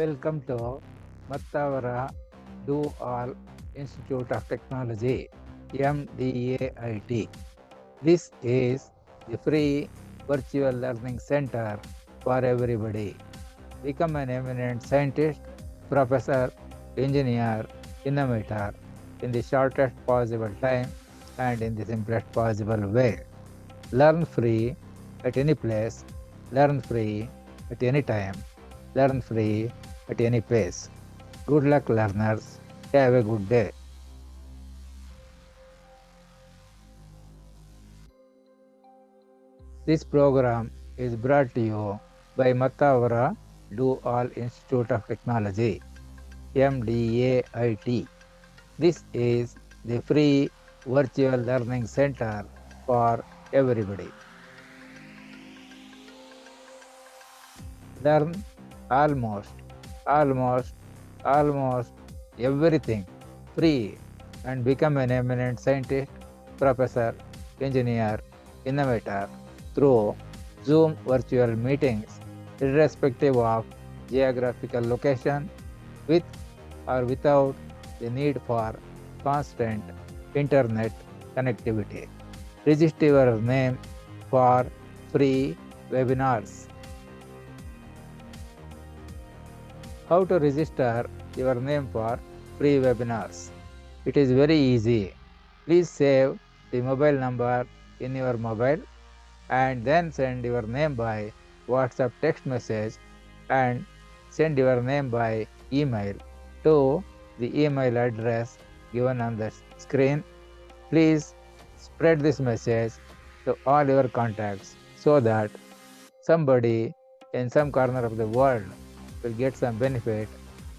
Welcome to Mattavara Do All Institute of Technology, MDAIT. This is the free virtual learning center for everybody. Become an eminent scientist, professor, engineer, innovator in the shortest possible time and in the simplest possible way. Learn free at any place, learn free at any time, learn free at any pace. Good luck, learners. Have a good day. This program is brought to you by Mattavara Do All Institute of Technology, MDAIT. This is the free virtual learning center for everybody. Learn almost, almost, almost everything free and become an eminent scientist, professor, engineer, innovator through Zoom virtual meetings, irrespective of geographical location, with or without the need for constant internet connectivity. Register your name for free webinars. How to register your name for free webinars? It is very easy. Please save the mobile number in your mobile and then send your name by WhatsApp text message and send your name by email to the email address given on the screen. Please spread this message to all your contacts so that somebody in some corner of the world will get some benefit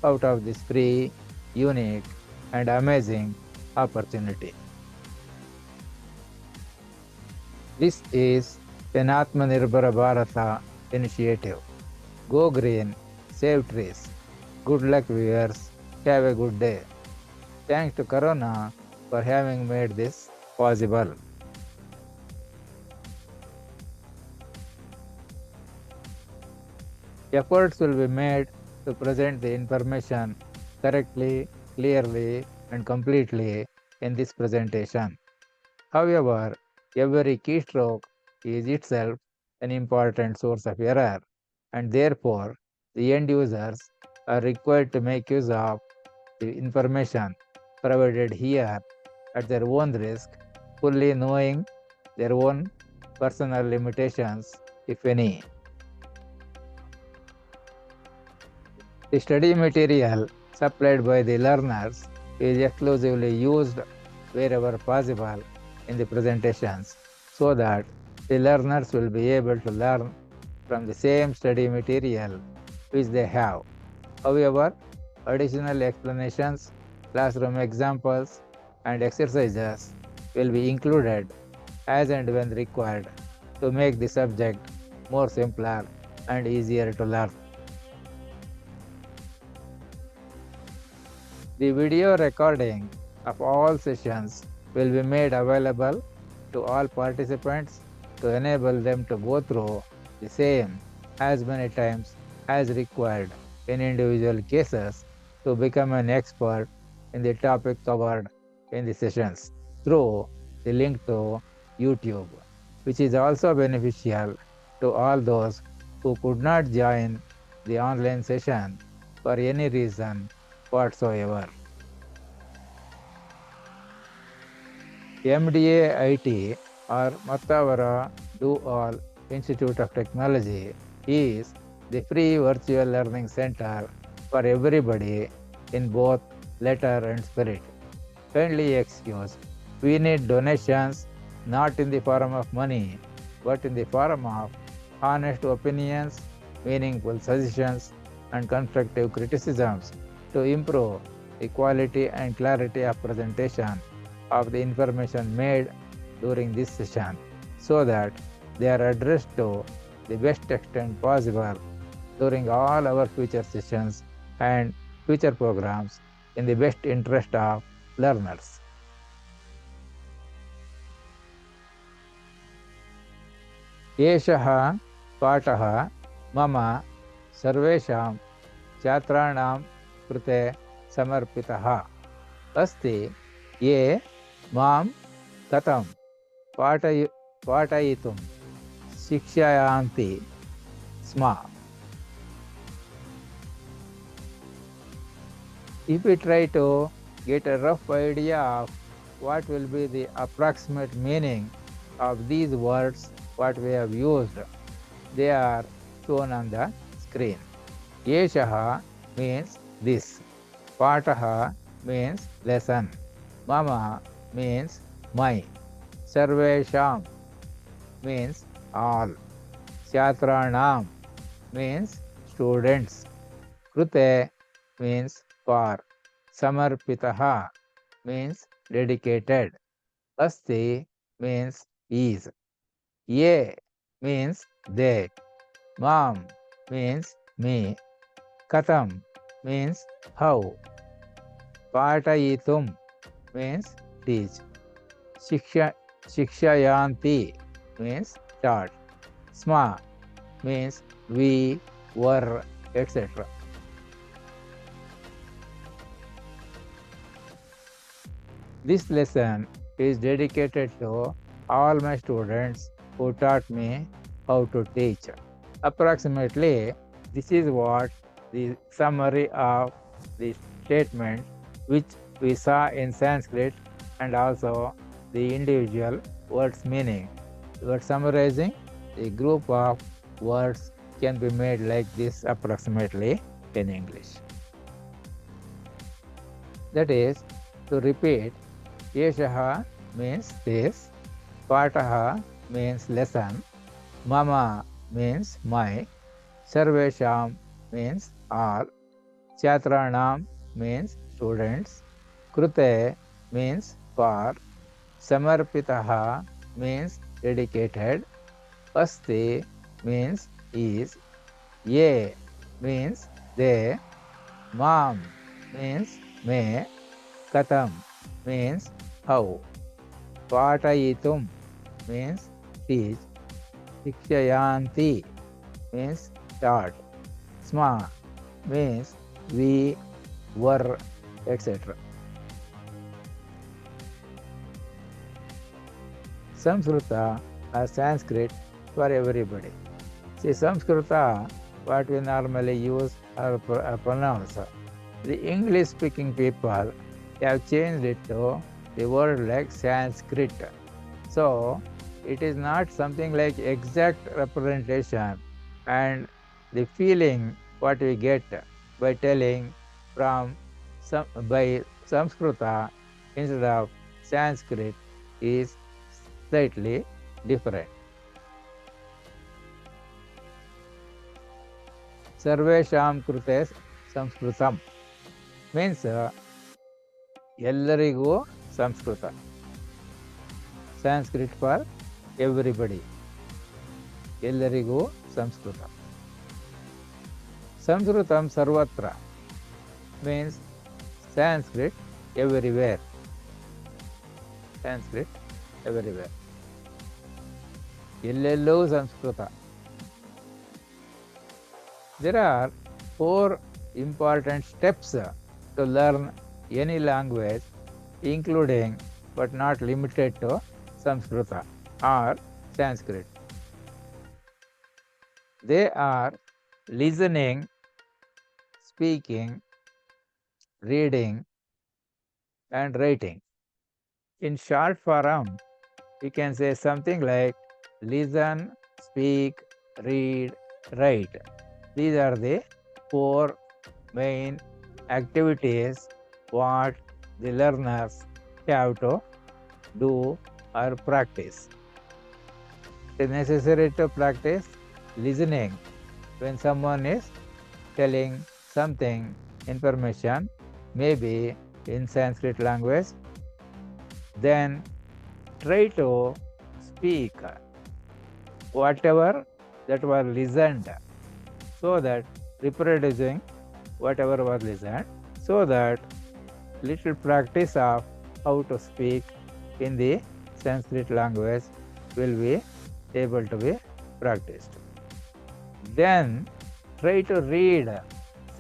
out of this free, unique, and amazing opportunity. This is an Atmanirbhara Bharata initiative. Go green, save trees. Good luck, viewers. Have a good day. Thanks to Corona for having made this possible. Efforts will be made to present the information correctly, clearly, and completely in this presentation. However, every keystroke is itself an important source of error, and therefore the end users are required to make use of the information provided here at their own risk, fully knowing their own personal limitations, if any. The study material supplied by the learners is exclusively used wherever possible in the presentations so that the learners will be able to learn from the same study material which they have. However, additional explanations, classroom examples, and exercises will be included as and when required to make the subject more simpler and easier to learn. The video recording of all sessions will be made available to all participants to enable them to go through the same as many times as required in individual cases to become an expert in the topic covered in the sessions through the link to YouTube, which is also beneficial to all those who could not join the online session for any reason whatsoever. MDAIT or Mattavara Do All Institute of Technology is the free virtual learning center for everybody in both letter and spirit. Kindly excuse, we need donations not in the form of money, but in the form of honest opinions, meaningful suggestions, and constructive criticisms to improve the quality and clarity of presentation of the information made during this session so that they are addressed to the best extent possible during all our future sessions and future programs in the best interest of learners. एषः पाठः मम सर्वेषां छात्राणां कृते समर्पितः अस्ति ये मां कथं पाठयितुं शिक्षयन्ति स्म. If we try to get a rough idea of what will be the approximate meaning of these words what we have used, they are shown on the screen. Yeshaha means this, Pataha means lesson, Mama means my, Sarvesham means all, Chatranam means students, Krute means for, Samarpitaha means dedicated, Asti means is, Ye means they, Mam means me, Katam means how, Patayitum means teach, Shikshayanti means taught, Sma means we, were, etc. This lesson is dedicated to all my students who taught me how to teach. Approximately, this is what the summary of the statement which we saw in Sanskrit and also the individual words meaning. We are summarizing the group of words can be made like this approximately in English. That is, to repeat, Yeshaha means this, Pataha means lesson, Mama means my, Sarvesham means all, Chatranam means students, Krute means for, Samarpitaha means dedicated, Asti means is, Ye means they, Mam means may, Katam means how, Patayitum means teach, Shikshayanti means taught, Sma means we, were, etc. Samskruta or Sanskrit for everybody. See, Samskruta, what we normally use or pronounce. The English speaking people have changed it to the word like Sanskrit. So, it is not something like exact representation, and the feeling what we get by telling by Samskruta instead of Sanskrit is slightly different. Sarvesham krute Samskrutam means ಎಲ್ಲರಿಗೂ Sanskrit. Sanskrit for everybody. ಎಲ್ಲರಿಗೂ Sanskrit. Samskrutam sarvatra means Sanskrit everywhere. Sanskrit everywhere. ಎಲ್ಲೆಲ್ಲೂ Sanskrit. There are 4 important steps to learn any language, including but not limited to Samskrita or Sanskrit. They are listening, speaking, reading, and writing. In short form, we can say something like listen, speak, read, write. These are the 4 main activities what the learners have to do or practice. It is necessary to practice listening when someone is telling something, information, maybe in Sanskrit language. Then try to speak whatever that was listened, so that reproducing whatever was listened, so that little practice of how to speak in the Sanskrit language will be able to be practiced. Then try to read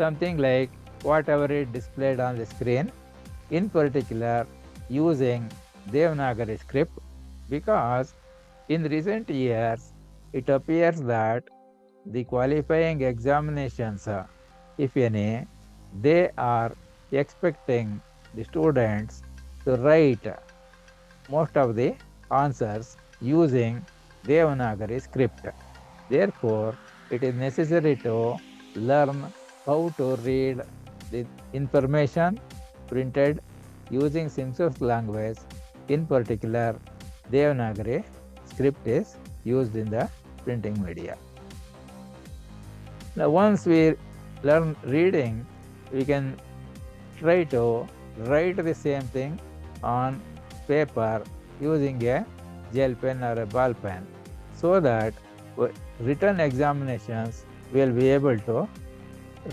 something like whatever is displayed on the screen, in particular using Devanagari script, because in recent years it appears that the qualifying examinations, if any, they are expecting the students to write most of the answers using Devanagari script. Therefore, it is necessary to learn how to read the information printed using Sanskrit language. In particular, Devanagari script is used in the printing media. Now, once we learn reading, we can try to write the same thing on paper using a gel pen or a ball pen, so that written examinations will be able to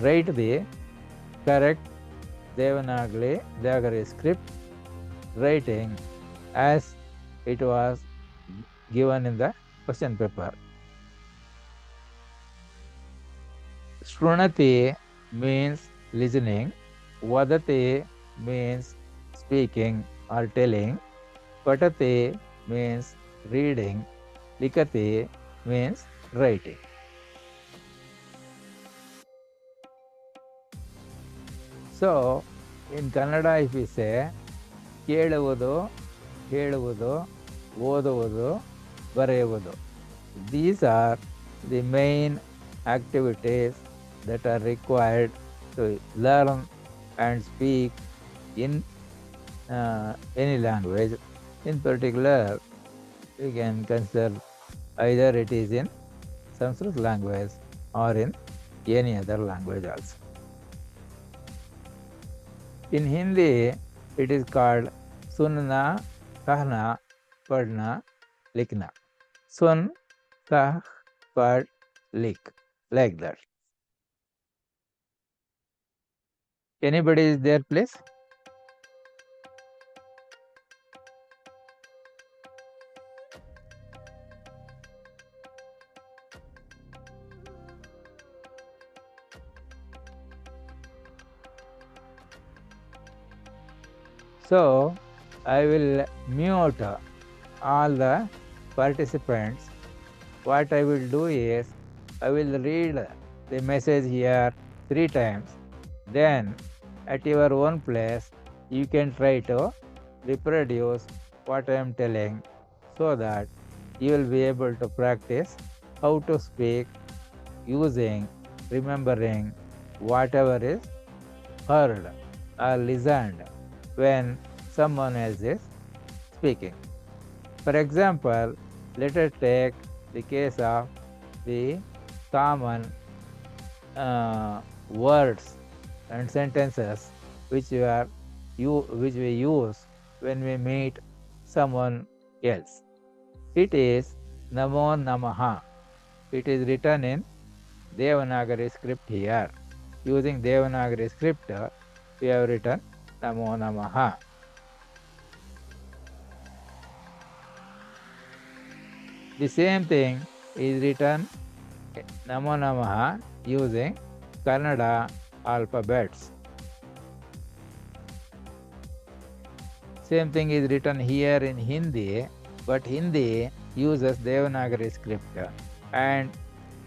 write the correct Devanagari script writing as it was given in the question paper. Shrunati means listening, vadati means speaking or telling, patati means reading, likati means writing. So, in Kannada, if we say ಕೇಳುವುದು, ಹೇಳುವುದು, ಓದುವುದು, ಬರೆಯುವುದು, these are the main activities that are required to learn and speak in any language. In particular, we can consider either it is in Sanskrit language or in any other language also. In Hindi, it is called sunna, kahna, padna, likhna. Sun, kah, pad, lik, like that. Anybody is there, please? So, I will mute all the participants. What I will do is, I will read the message here 3 times. Then, at your own place, you can try to reproduce what I am telling, so that you will be able to practice how to speak using, remembering whatever is heard or listened when someone else is speaking. For example, let us take the case of the common words and sentences which we use when we meet someone else. It is Namo Namaha. It is written in Devanagari script here. Using Devanagari script, we have written Namo Namaha. The same thing is written Namo Namaha using Kannada alphabets. Same thing is written here in Hindi, but Hindi uses Devanagari script. And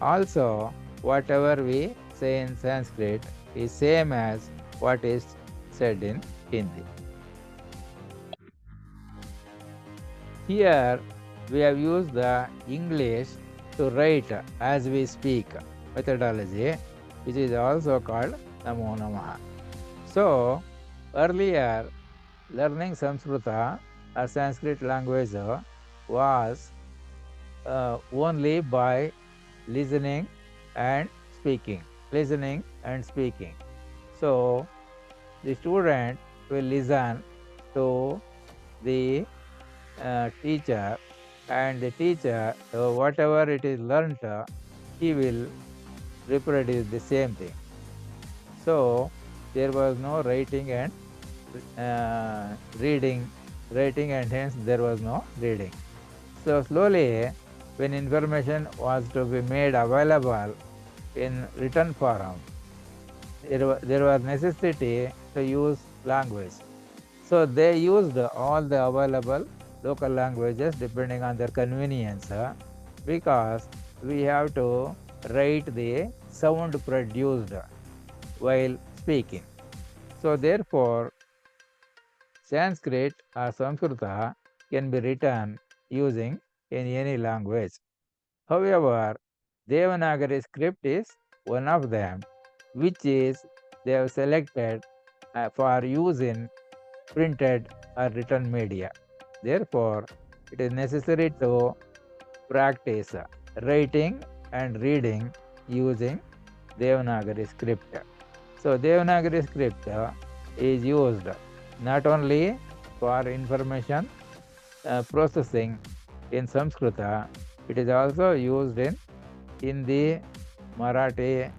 also, whatever we say in Sanskrit is same as what is said in Hindi. Here, we have used the English to write as we speak methodology, which is also called Namo Namaha. So, earlier, learning Samskruta or Sanskrit language was only by listening and speaking. Listening and speaking. So, the student will listen to the teacher, and the teacher, whatever it is learnt, he will reproduce the same thing. So, there was no writing and writing, and hence there was no reading. So, slowly, when information was to be made available in written form, there was necessity to use language. So they used all the available local languages depending on their convenience because we have to write the sound produced while speaking. So therefore, Sanskrit or Samskruta can be written using in any language. However, Devanagari script is one of them, which is they have selected for use in printed or written media. Therefore, it is necessary to practice writing and reading using Devanagari script. So, Devanagari script is used not only for information processing in Samskrita, it is also used in Hindi, Marathi,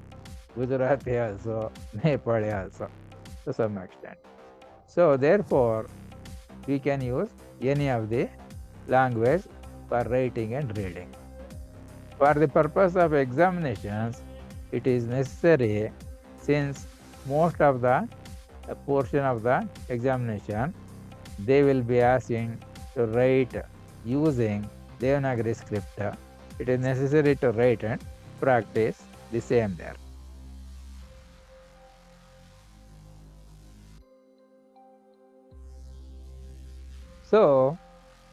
Gujarati also, Nepali also to some extent. So therefore, we can use any of the language for writing and reading. For the purpose of examinations, it is necessary since most of the portion of the examination, they will be asking to write using Devanagari script. It is necessary to write and practice the same there. So,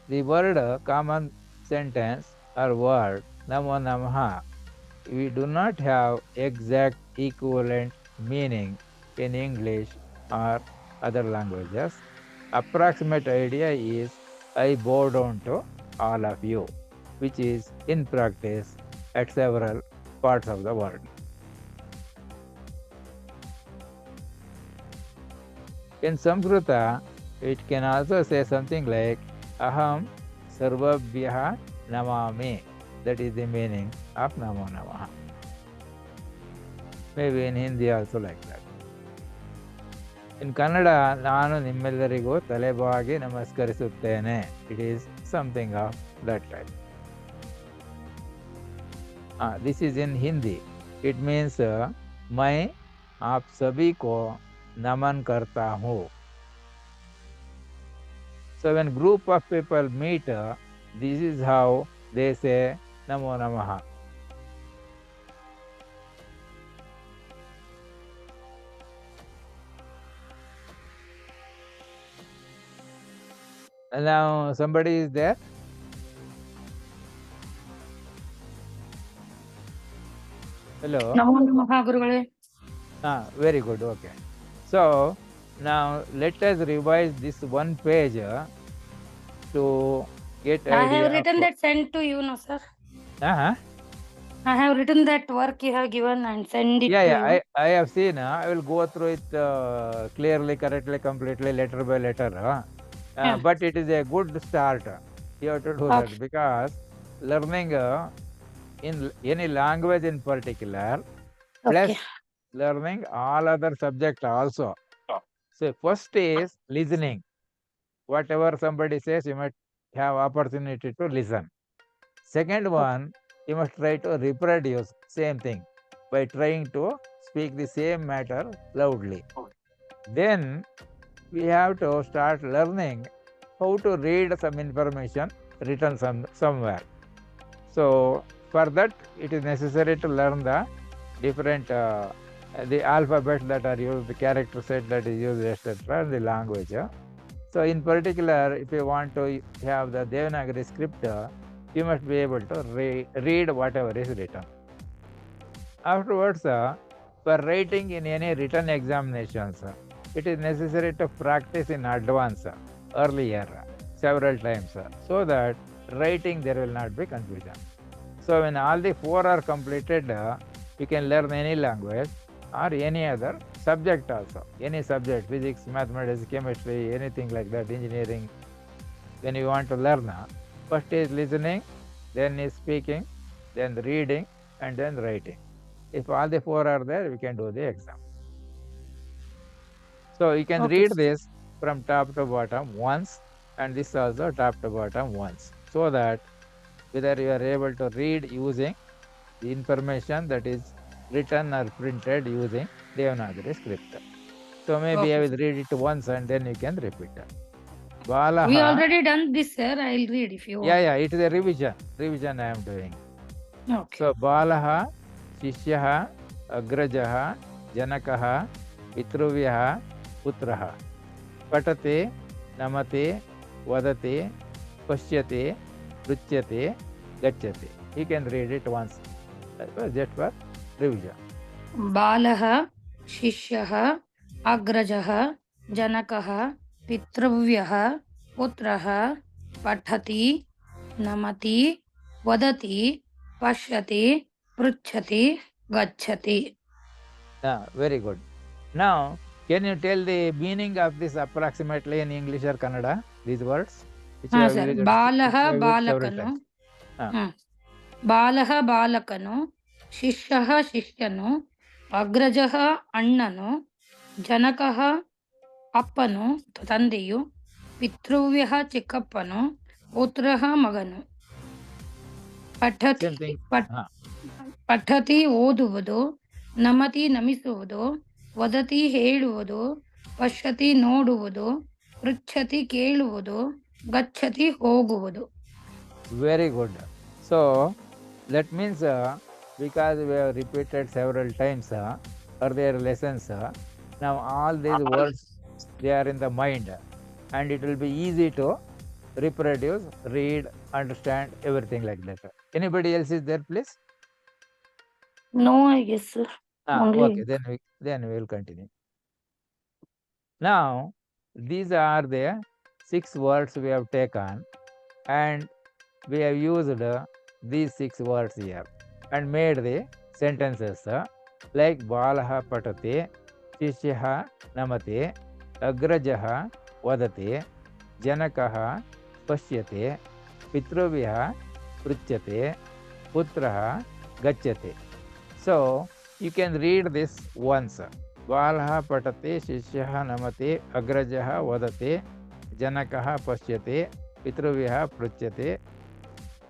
the word common sentence or word Namo Namaha, we do not have exact equivalent meaning in English or other languages. Approximate idea is I bow down to all of you, which is in practice at several parts of the world. In Samskruta, it can also say something like Aham Sarvabhyaha Namami. That is the meaning of Namo Namaha. Maybe in Hindi also like that. In Kannada, ನಾನು ನಿಮ್ಮೆಲ್ಲರಿಗೂ ತಲೆಬಾಗಿ ನಮಸ್ಕರಿಸುತ್ತೇನೆ. It is something of that type. This is in Hindi. It means मैं आप सभी को नमन करता हूँ. So when group of people meet, this is how they say Namo Namaha. And now somebody is there? Hello. Namo Namaha Guruvale. Very good. Okay. So now let us revise this one page to get idea. I have written that sent to you, no sir. I have written that work you have given and send it to you. I have seen. I will go through it clearly, correctly, completely, letter by letter. But it is a good start. You have to do that because learning in any language in particular, plus learning all other subjects also. So first is listening. Whatever somebody says, you might have opportunity to listen. Second one, you must try to reproduce same thing by trying to speak the same matter loudly. Then we have to start learning how to read some information written somewhere. So for that, it is necessary to learn the different the alphabet that are used, the character set that is used, etc., the language. So in particular, if you want to have the Devanagari script, you must be able to read whatever is written. Afterwards, for writing in any written examinations, it is necessary to practice in advance earlier several times so that writing there will not be confusion. So when all the four are completed, you can learn any language or any other subject also. Any subject, physics, mathematics, chemistry, anything like that, engineering. When you want to learn, first is listening, then is speaking, then reading, and then writing. If all the four are there, we can do the exam. So you can read this from top to bottom once, and this also top to bottom once, so that whether you are able to read using the information that is written or printed using Devanagari script. So maybe I Okay, will sir. read it once and then you can repeat. We Balaha. already done this, sir. I'll read if you Yeah, want. yeah, it is a revision. Revision I am doing. Okay. So Balaha, Shishyah, Agrajah, Janakah, Pitruvyah, Putraha. Patate, Namate, Vadate, Pashyate, Pruchyate, Gachyate. You can read it once. That was just for revision. बालः शिष्यः अग्रजः जनकः पितृव्यः पुत्रः पठति नमति वदति पश्यति पृच्छति गच्छति. Yeah, very good. Now, can you tell the meaning of this approximately in English or Kannada? These words which you हाँ have सर, used, बालः which you have used several बालकनु. times. ಬಾಲಃ ಬಾಲಕನು, ಶಿಷ್ಯಃ ಶಿಷ್ಯನು, ಅಗ್ರಜಃ ಅಣ್ಣನು, ಜನಕಃ ಅಪ್ಪನು ತಂದೆಯು, ಪಿತೃವ್ಯಃ ಚಿಕ್ಕಪ್ಪನು, ಪುತ್ರಃ ಮಗನು. Same thing. ಪಠತಿ ಓದುವುದು, ನಮತಿ ನಮಿಸುವುದು, ವದತಿ ಹೇಳುವುದು, ಪಶ್ಯತಿ ನೋಡುವುದು, ಪೃಚ್ಛತಿ ಕೇಳುವುದು, ಗಚ್ಚತಿ ಹೋಗುವುದು. Very good. So that means because we have repeated several times earlier lessons, now all these words they are in the mind, and it will be easy to reproduce, read, understand everything like that. Anybody else is there, please? No, I guess, sir. Only. Okay, then we will continue. Now these are the 6 words we have taken, and we have used these 6 words here and made the sentences like Balaha Patate, Shishyaha Namate, Agrajaha Vadate, Janakaha Pashyate, Pitruvyah Pruchyate, Putraha Gachyate. So you can read this once. Balaha Patate, Shishyaha Namate, Agrajaha Vadate, Janakaha Pashyate, Pitruvyah Pruchyate,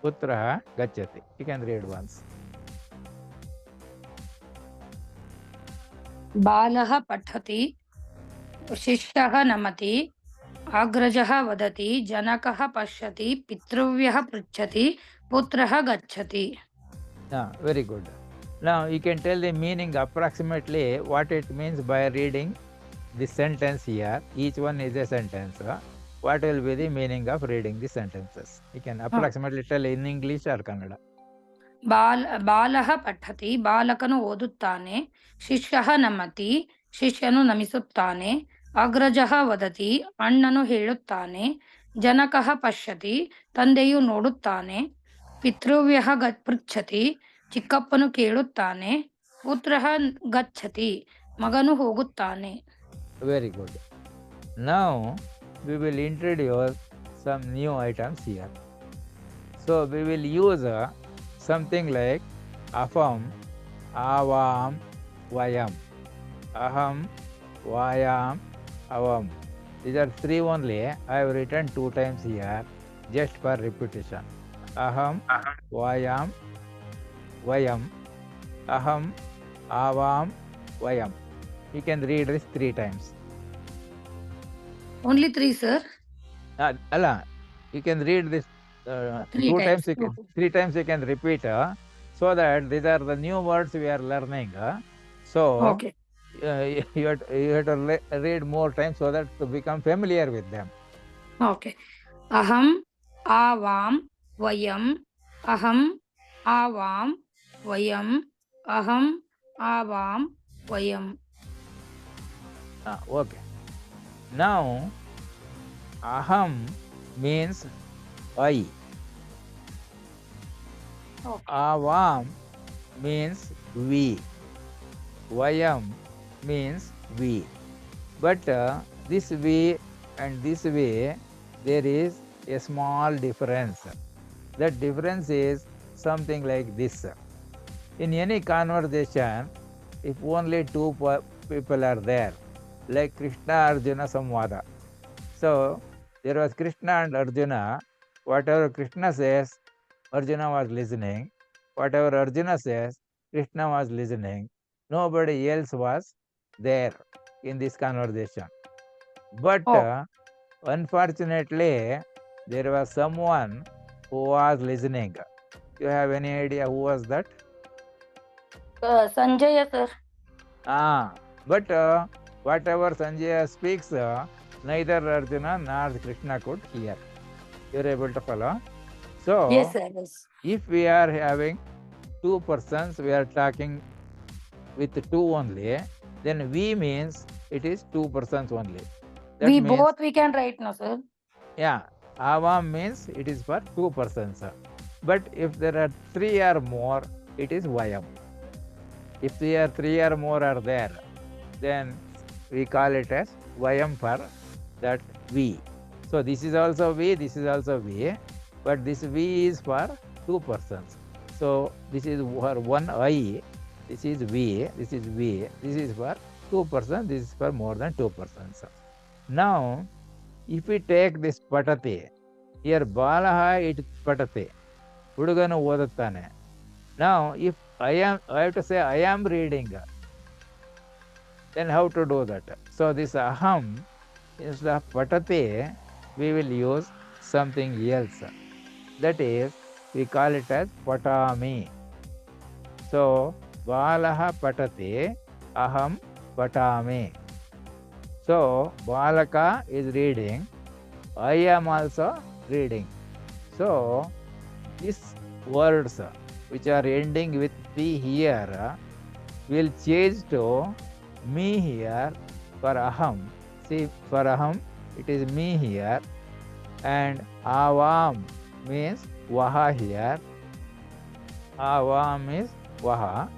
Putraha Gachyate. You can read once. बालः पठति, शिष्यः नमति, अग्रजः वदति, जनकः पश्यति, पितृव्यः पृच्छति, पुत्रः गच्छति. Very good. Now you can tell the meaning approximately what it means by reading the sentence here. Each one is a sentence. What will be the meaning of reading the sentences? You can approximately tell in English or Kannada. ಬಾಲಃ ಪಠತಿ, ಬಾಲಕನು ಓದುತ್ತಾನೆ. ಶಿಷ್ಯಃ ನಮತಿ, ಶಿಷ್ಯನು ನಮಿಸುತ್ತಾನೆ. ಅಗ್ರಜಃ ವದತಿ, ಅಣ್ಣನು ಹೇಳುತ್ತಾನೆ. ಜನಕಃ ಪಶ್ಯತಿ, ತಂದೆಯು ನೋಡುತ್ತಾನೆ. ಪಿತೃವ್ಯಃ ಪೃಚ್ಛತಿ, ಚಿಕ್ಕಪ್ಪನು ಕೇಳುತ್ತಾನೆ. ಪುತ್ರಃ ಗಚ್ಚತಿ, ಮಗನು ಹೋಗುತ್ತಾನೆ. Very good. Now we will introduce some new items here. So we will use something like aham, avam, vayam. Aham, vayam, avam. These are 3 only. I have written 2 times here just for repetition. Aham, vayam, vayam. Aham, avam, vayam. You can read this 3 times. Only 3, sir? Allah, you can read this 2 times. You can, 3 times you can repeat so that these are the new words we are learning. So okay. You have to read more times so that to become familiar with them. Okay. Aham, avam, vayam. Aham, avam, vayam. Aham, avam, vayam. Okay. Now aham means I. Okay. Avam means we. Vayam means we. But this we and this way, there is a small difference. That difference is something like this. In any conversation, if only 2 people are there, like Krishna Arjuna Samvada. So there was Krishna and Arjuna. Whatever Krishna says, Arjuna was listening. Whatever Arjuna says, Krishna was listening. Nobody else was there in this conversation. But Oh, unfortunately, there was someone who was listening. You have any idea who was that? Sanjaya sir. But whatever Sanjaya speaks, neither Arjuna nor Krishna could hear. You're able to follow? So, Yes, sir. Yes. if we are having two persons, we are talking with two only, then we means it is two persons only. That We means, both we can write now, sir. yeah, avam means it is for two persons. But if there are three or more, it is vayam. If there are three or more are there, then we call it as vayam for that we. So this is also we, this is also we, but this we is for two persons. So this is for one I, this is we, this is we, this is for two persons, this is for more than two persons. Now, if we take this patati, here balaha it patati, huduganu oduttane. Now, if I have to say I am reading, then how to do that? So this aham, instead of patati, we will use something else. That is, we call it as patami. So, balaha patati, aham patami. So, balaka is reading, I am also reading. So, these words which are ending with P here will change to me here for aham. See, for aham, it is me here, and avam means vaha here. Avam is vaha,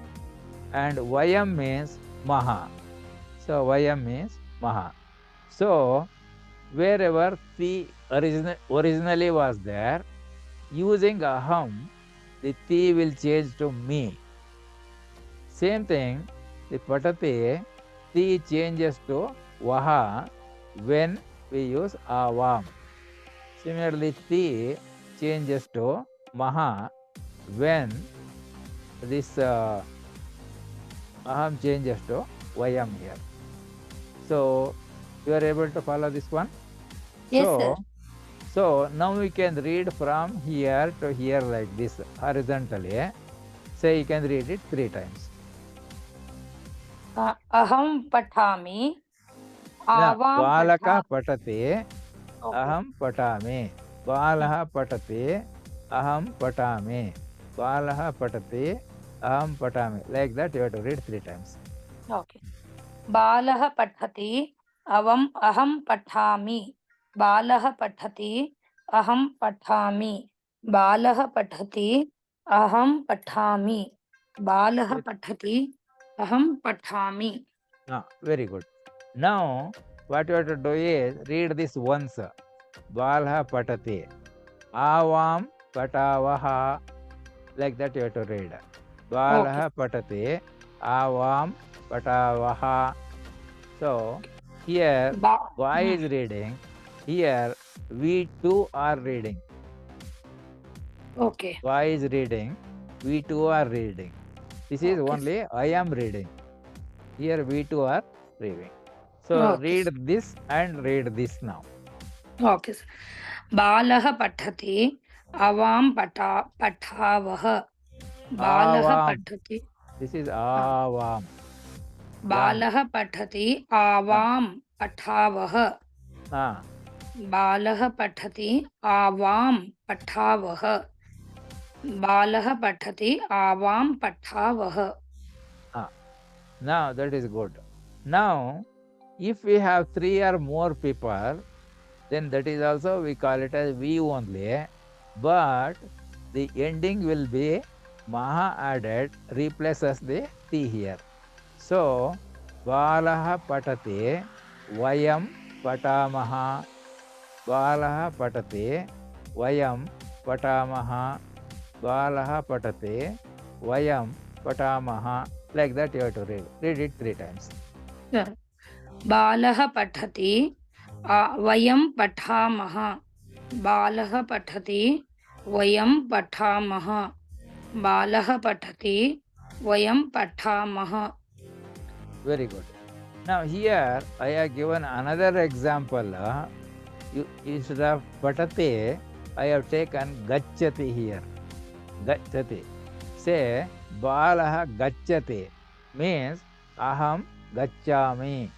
and vayam means maha. So, vayam means maha. So, wherever the originally was there, using aham, the ti will change to me. Same thing, the patati, ti changes to vaha when we use avam. Similarly, ti changes to maha when this aham changes to vayam here. So, you are able to follow this one? Yes, sir. So now we can read from here to here like this horizontally. Say you can read it 3 times. Aham patami. Now, Avam balaka patha. patati, Okay. aham patami. Balaha patati, aham patami. Balaha patati, aham patami. Like that you have to read 3 times. Okay. Balah pathati. Aham pathami. Balah pathati. Aham pathami. Balah pathati. Aham pathami. Balah pathati. Aham pathami. Very good. Now, what you have to do is read this once. Balaha patati. Avam patavaha. Like that you have to read. Balaha patati. Avam patavaha. So, here boy is reading. Here we too are reading. Okay. Boy is reading. We too are reading. This is only I am reading. Here we too are reading. So read this and read this now. Okay. Balah pathati. Avam pathavah. Balah pathati. This is avam. Balah pathati. Avam pathavah. Balah pathati. Avam pathavah. Balah pathati. Avam pathavah. Now that is good. Now, if we have 3 or more people, then that is also we call it as we only. But the ending will be maha added, replaces the ti here. So, balaha patati, vayam patamaha. Balaha patati, vayam patamaha. Balaha patati, vayam patamaha. Like that you have to read. Read it 3 times. Balah pathati. Vayam pathamaha. Balah pathati. Vayam pathamaha. Balah pathati. Vayam pathamaha. Very good. Now here I have given another example. Instead of patate, I have taken gacchati here. Gacchati. Say balaha gacchati means aham gacchami.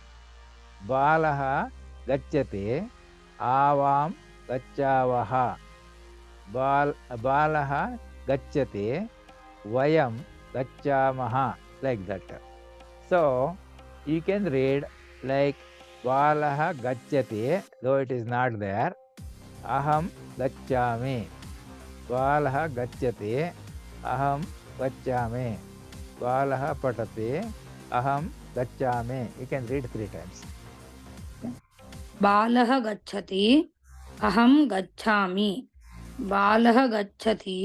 Balaha gacchati avam gacchavaha. Balaha gacchati vayam gacchamaha, like that. So you can read like balaha gacchati, though it is not there. Aham gacchami. Balaha gacchati aham gacchami. Balaha patati aham gacchami. You can read 3 times. बालः गच्छति अहं गच्छामि बालः गच्छति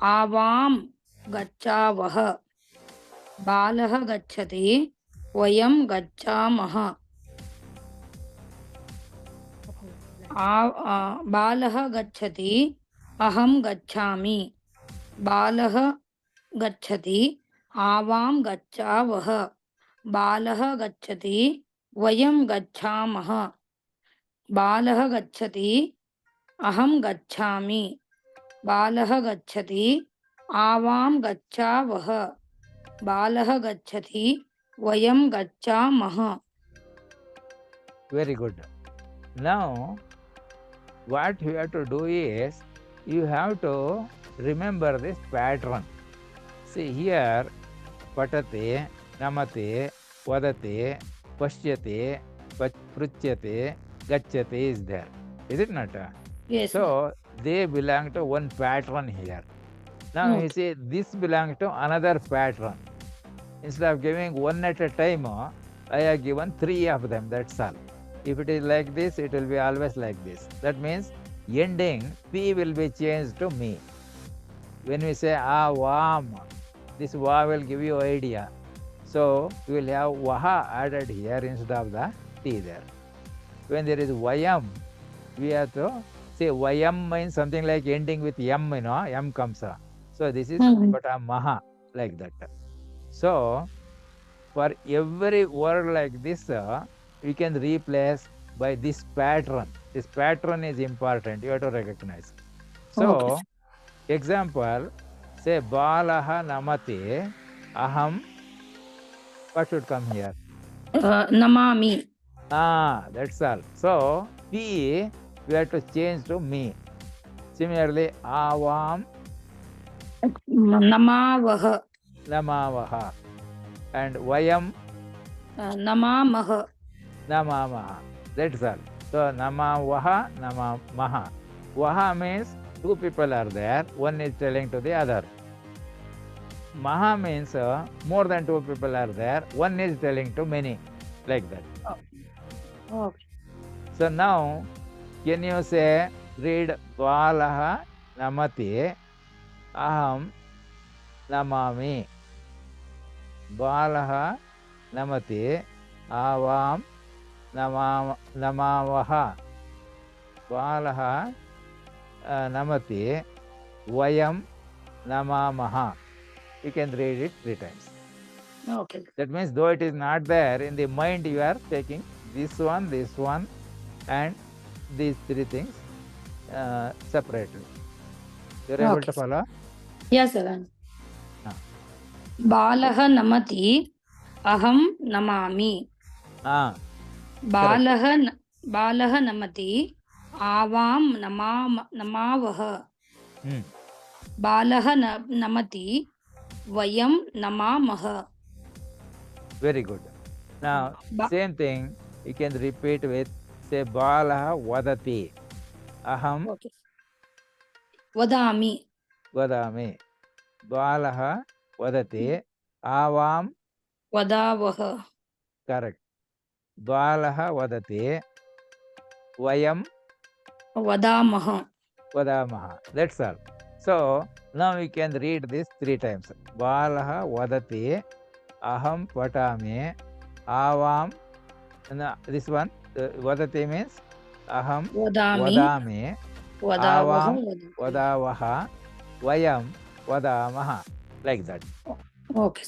आवां गच्छावः बालः गच्छति वयं गच्छामः बालः गच्छति अहं गच्छामि बालः गच्छति आवां गच्छावः बालः गच्छति वयं गच्छामः बालः गच्छति अहं गच्छामि बालः गच्छति आवां गच्छावः बालः गच्छति वयं गच्छामः. Very good. Now what you have to do is you have to remember this pattern. See here patate, namate, vadate, pashyate, pruchyate, gacchate is there. Is it not? Yes. So they belong to one pattern here. Now you see this belongs to another pattern. Instead of giving one at a time, I have given 3 of them, that's all. If it is like this, it will be always like this. That means ending P will be changed to me. When we say avam, this va will give you idea. So we will have vaha added here instead of the T there. When there is vayam, we have to say vayam means something like ending with yam, yam comes. So this is patamaha, like that. So for every word like this, we can replace by this pattern. This pattern is important, you have to recognize. So example, say balaha namate aham, what should come here? Namami. That's all. So P we have to change to me. Similarly, avam namavaha. Namavaha. And vayam namamaha. Namamaha. That's all. So namavaha, namamaha. Vaha means 2 people are there, one is telling to the other. Maha means more than 2 people are there, one is telling to many, like that. Okay. So now, can you say, read balaha namati aham namami. Balaha namati avam namavaha. Balaha namati vayam namamaha. You can read it 3 times. Okay. That means though it is not there, in the mind you are taking this one, and these 3 things separately. You are able to follow? Yes, sir. Balaha namati aham namami. Balaha namati avam namavaha. Balaha namati vayam namamaha. Very good. Now same thing you can repeat with, say balaha vadati aham vadami. Balaha vadati avam vadavaha. Correct. Balaha vadati vayam vadamaha. That's all. So now we can read this 3 times. Balaha vadati aham patami avam. This one, vadati means aham vadami avam vadavaha vayam vadamaha, like that. Okay.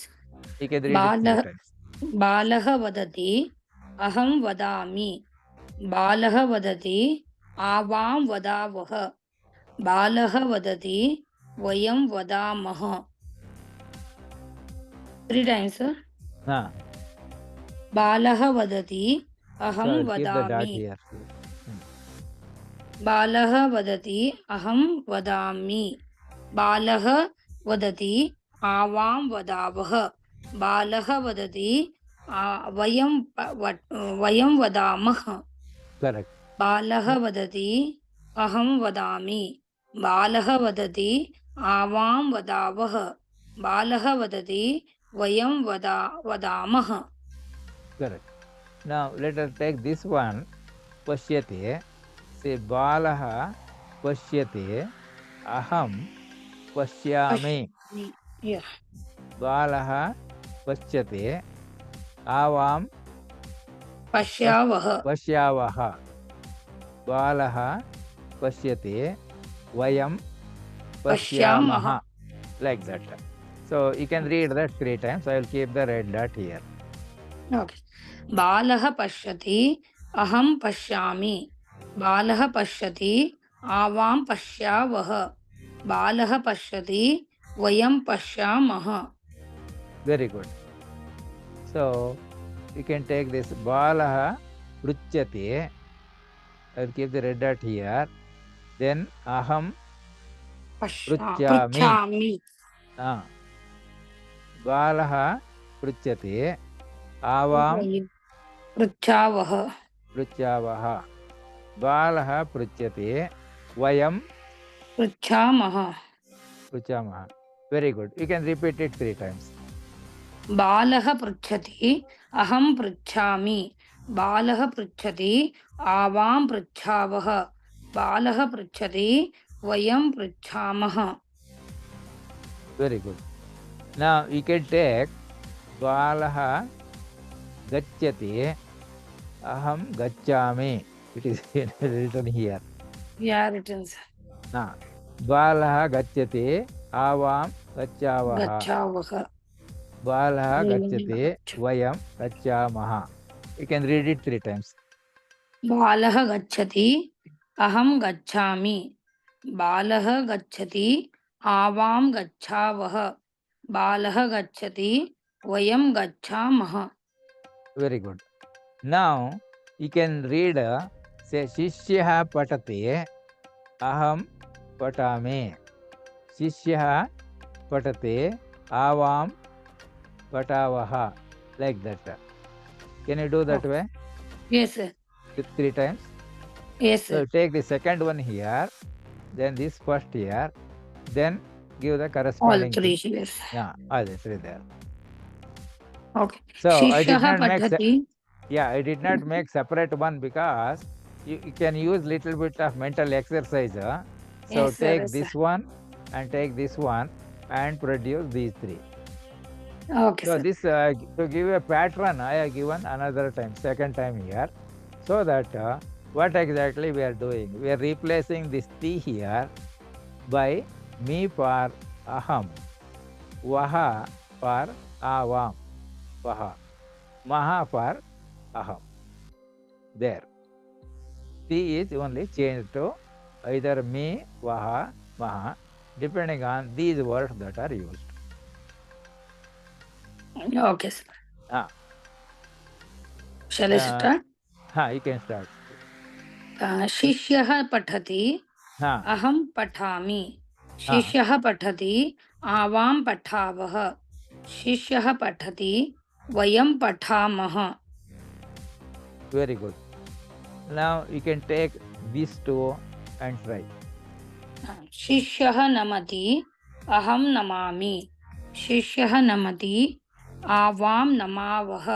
You can read it 3 times. बालः वदति अहं वदामि बालः वदति आवां वदावः बालः वदति वयं वदामः 3 times sir. बालः वदति अहं So keep the dot वदामि here. बालः वदति अहं वदामि बालः वदति आवां वदावः बालः वदति वयं वदामः Correct. बालः वदति अहं वदामि बालः वदति आवां वदावः बालः वदति वयं वदामः. Correct. Now let us take this one. Pashyate. Say Balaha Pashyate. Aham Pashyami. Yeah. Balaha Pashyate. Avam Pashyavaha. Balaha Pashyate. Vayam Pashyamaha. Like that. So you can read that 3 times. I will keep the red dot here. Okay. बालः पश्यति अहं पश्यामि बालः पश्यति आवां पश्यावः बालः पश्यति वयं पश्यामः. Very good. So you can take this Balaha Pruchyate. I will keep the red dot here. Then Aham Pruchyami. Balaha Pruchyate. Avam Pruchyavaha. Balaha Pruchyate. Vayam Pruchyamaha. Very good. You can repeat it 3 times. बालः पृच्छति अहं पृच्छामि बालः पृच्छति आवां पृच्छावः बालः पृच्छति वयं पृच्छामः. Very good. Now you can take Balaha Gachyati Aham Gacchami. It is written here. Yeah, written. Balaha Gachyati Avam Gacchavaha. Balaha Gachyati Vayam Gacchamaha. You can read it 3 times. बालः गच्छति अहं गच्छामि बालः गच्छति आवां गच्छावः बालः गच्छति वयं गच्छामः. Very good. Now you can read say Shishyah Patate Aham Patame. Shishyah Patate Avam Patavaha. Like that. Can you do that way? Yes sir. 3 times? Yes sir. So take the second one here, then this first here, then give the corresponding. All 3 here. Yeah, all the 3 there. Okay. So I did not make I did not make separate one because you can use little bit of mental exercise. So yes, take sir, this one and take this one and produce these 3. Okay. So sir. this to give a pattern I have given another time, second time here, so that what exactly we are doing? We are replacing this T here by me for aham, vaha for avam, vaha, maha for aham. There. T is only changed to either me, vaha, maha, depending on these words that are used. Okay, sir. Shall I start? You can start. शिष्यः पठति अहं पठामि शिष्यः पठति आवां पठावः शिष्यः पठति वयं पठामः. Very good. Now you can take these 2 and try. शिष्यः नमति अहं नमामि शिष्यः नमति आवां नमावः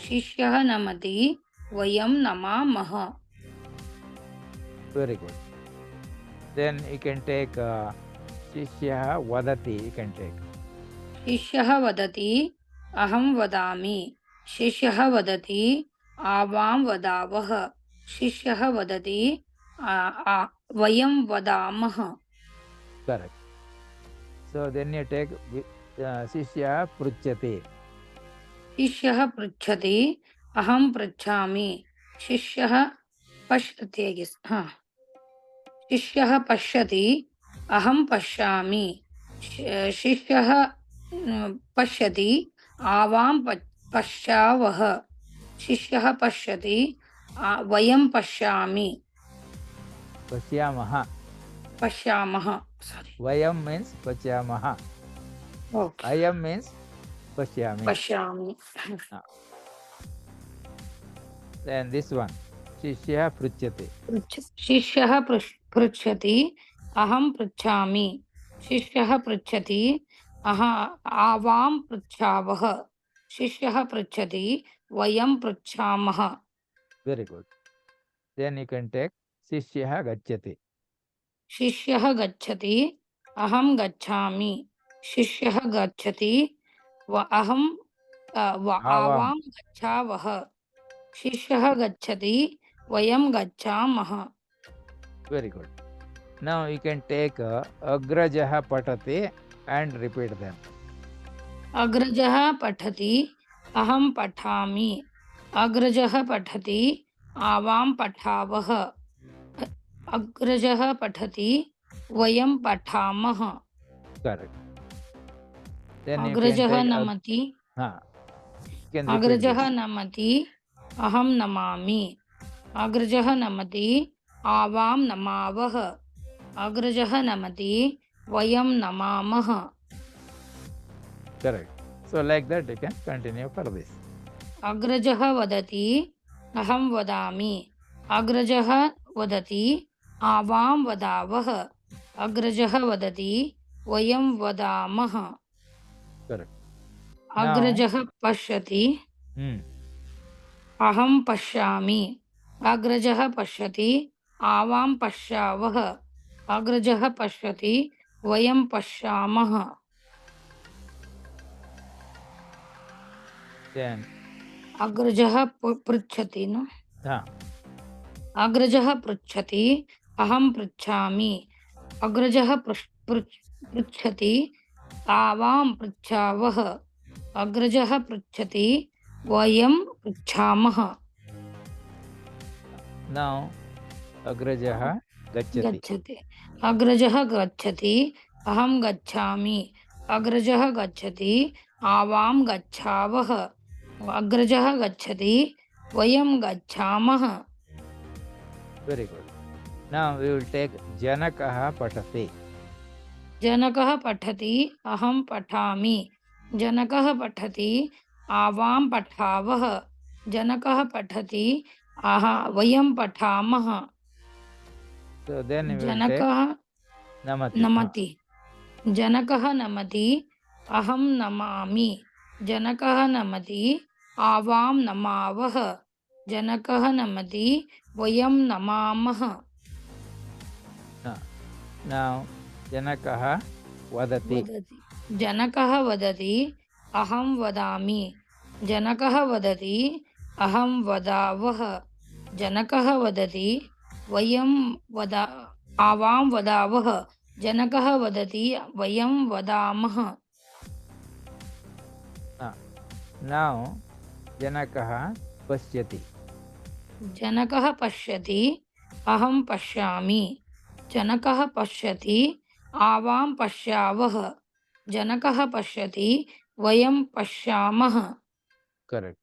शिष्यः नमति वयं नमामः. Very good. Then you can take Shishyah Vadati. You can take. शिष्यः वदति अहं वदामि शिष्यः वदति आवां वदावः शिष्यः वदति वयं वदामः. Correct. So then you take Shishyah Pruchyate. शिष्यः पृच्छति अहं पृच्छामि शिष्यः पश्यति I guess. शिष्यः पश्यति अहं पश्यामि शिष्यः पश्यति आवां पश्यावः शिष्यः पश्यति वयं पश्यामि पश्यामः. पश्यामः sorry Vayam means pachyamaha. okay Ayam means pashyami. पश्यामि Then this one. Shishya pruchyate. शिष्यः पृच्छति अहं पृच्छामि शिष्यः पृच्छति आवां पृच्छावः शिष्यः पृच्छति वयं पृच्छामः. Very good. Then you can take Shishya gachyate. शिष्यः गच्छति अहं गच्छामि शिष्यः गच्छति अहं आवां गच्छावः शिष्यः गच्छति वयं गच्छामः. Very good. Now you can take Agrajah patati and repeat them. अग्रजः पठति अहं पठामि अग्रजः पठति आवां पठावः अग्रजः पठति वयं पठामः. Correct. Then you can अग्रजः take नमति you can repeat अग्रजः this. नमति अहं नमामि अग्रजः नमति आवां नमावः अग्रजः नमति वयं नमामः. Correct. So like that you can continue for this. अग्रजः वदति अहं वदामि अग्रजः वदति आवां वदावः अग्रजः वदति वयं वदामः. Correct. अग्रजः पश्यति अहं पश्यामि अग्रजः पश्यति आवां पश्यावः अग्रजः पश्यति वयं पश्यामः. Then अग्रजः पृच्छति न हाँ. अग्रजः पृच्छति अहं पृच्छामि अग्रजः पृच्छति आवां पृच्छावः अग्रजः पृच्छति वयं पृच्छामः. Now Agrajah gachyati. अग्रजः गच्छति अहं गच्छामि अग्रजः गच्छति आवां गच्छावः अग्रजः गच्छति वयं गच्छामः. Very good. Now we will take Janakah patati. जनकः पठति अहं पठामि जनकः पठति आवां पठावः जनकः पठति वयं पठामः. So then we will जनकः take namati. नमति जनकः नमति अहं नमामि जनकः नमति आवां नमावः जनकः नमति वयं नमामः. Now Janakah vadati. जनकः वदति अहं वदामि जनकः वदति अहं वदावः जनकः वदति वयं आवां वदावः जनकः वदति वयं वदामः. Now Janakah pashyati. जनकः पश्यति अहं पश्यामि जनकः पश्यति आवां पश्यावः जनकः पश्यति वयं पश्यामः. Correct.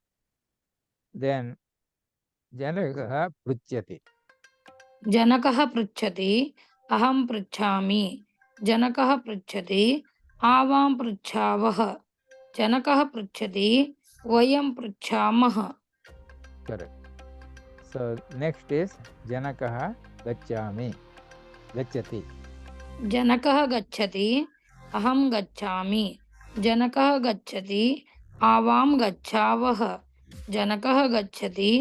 Then Janakah pruchyati. जनकः पृच्छति अहं पृच्छामि जनकः पृच्छति आवां पृच्छावः जनकः पृच्छति वयं पृच्छामः. Correct. So next is Janakah gacchami. Gacchati. जनकः गच्छति अहं गच्छामि जनकः गच्छति आवां गच्छावः जनकः गच्छति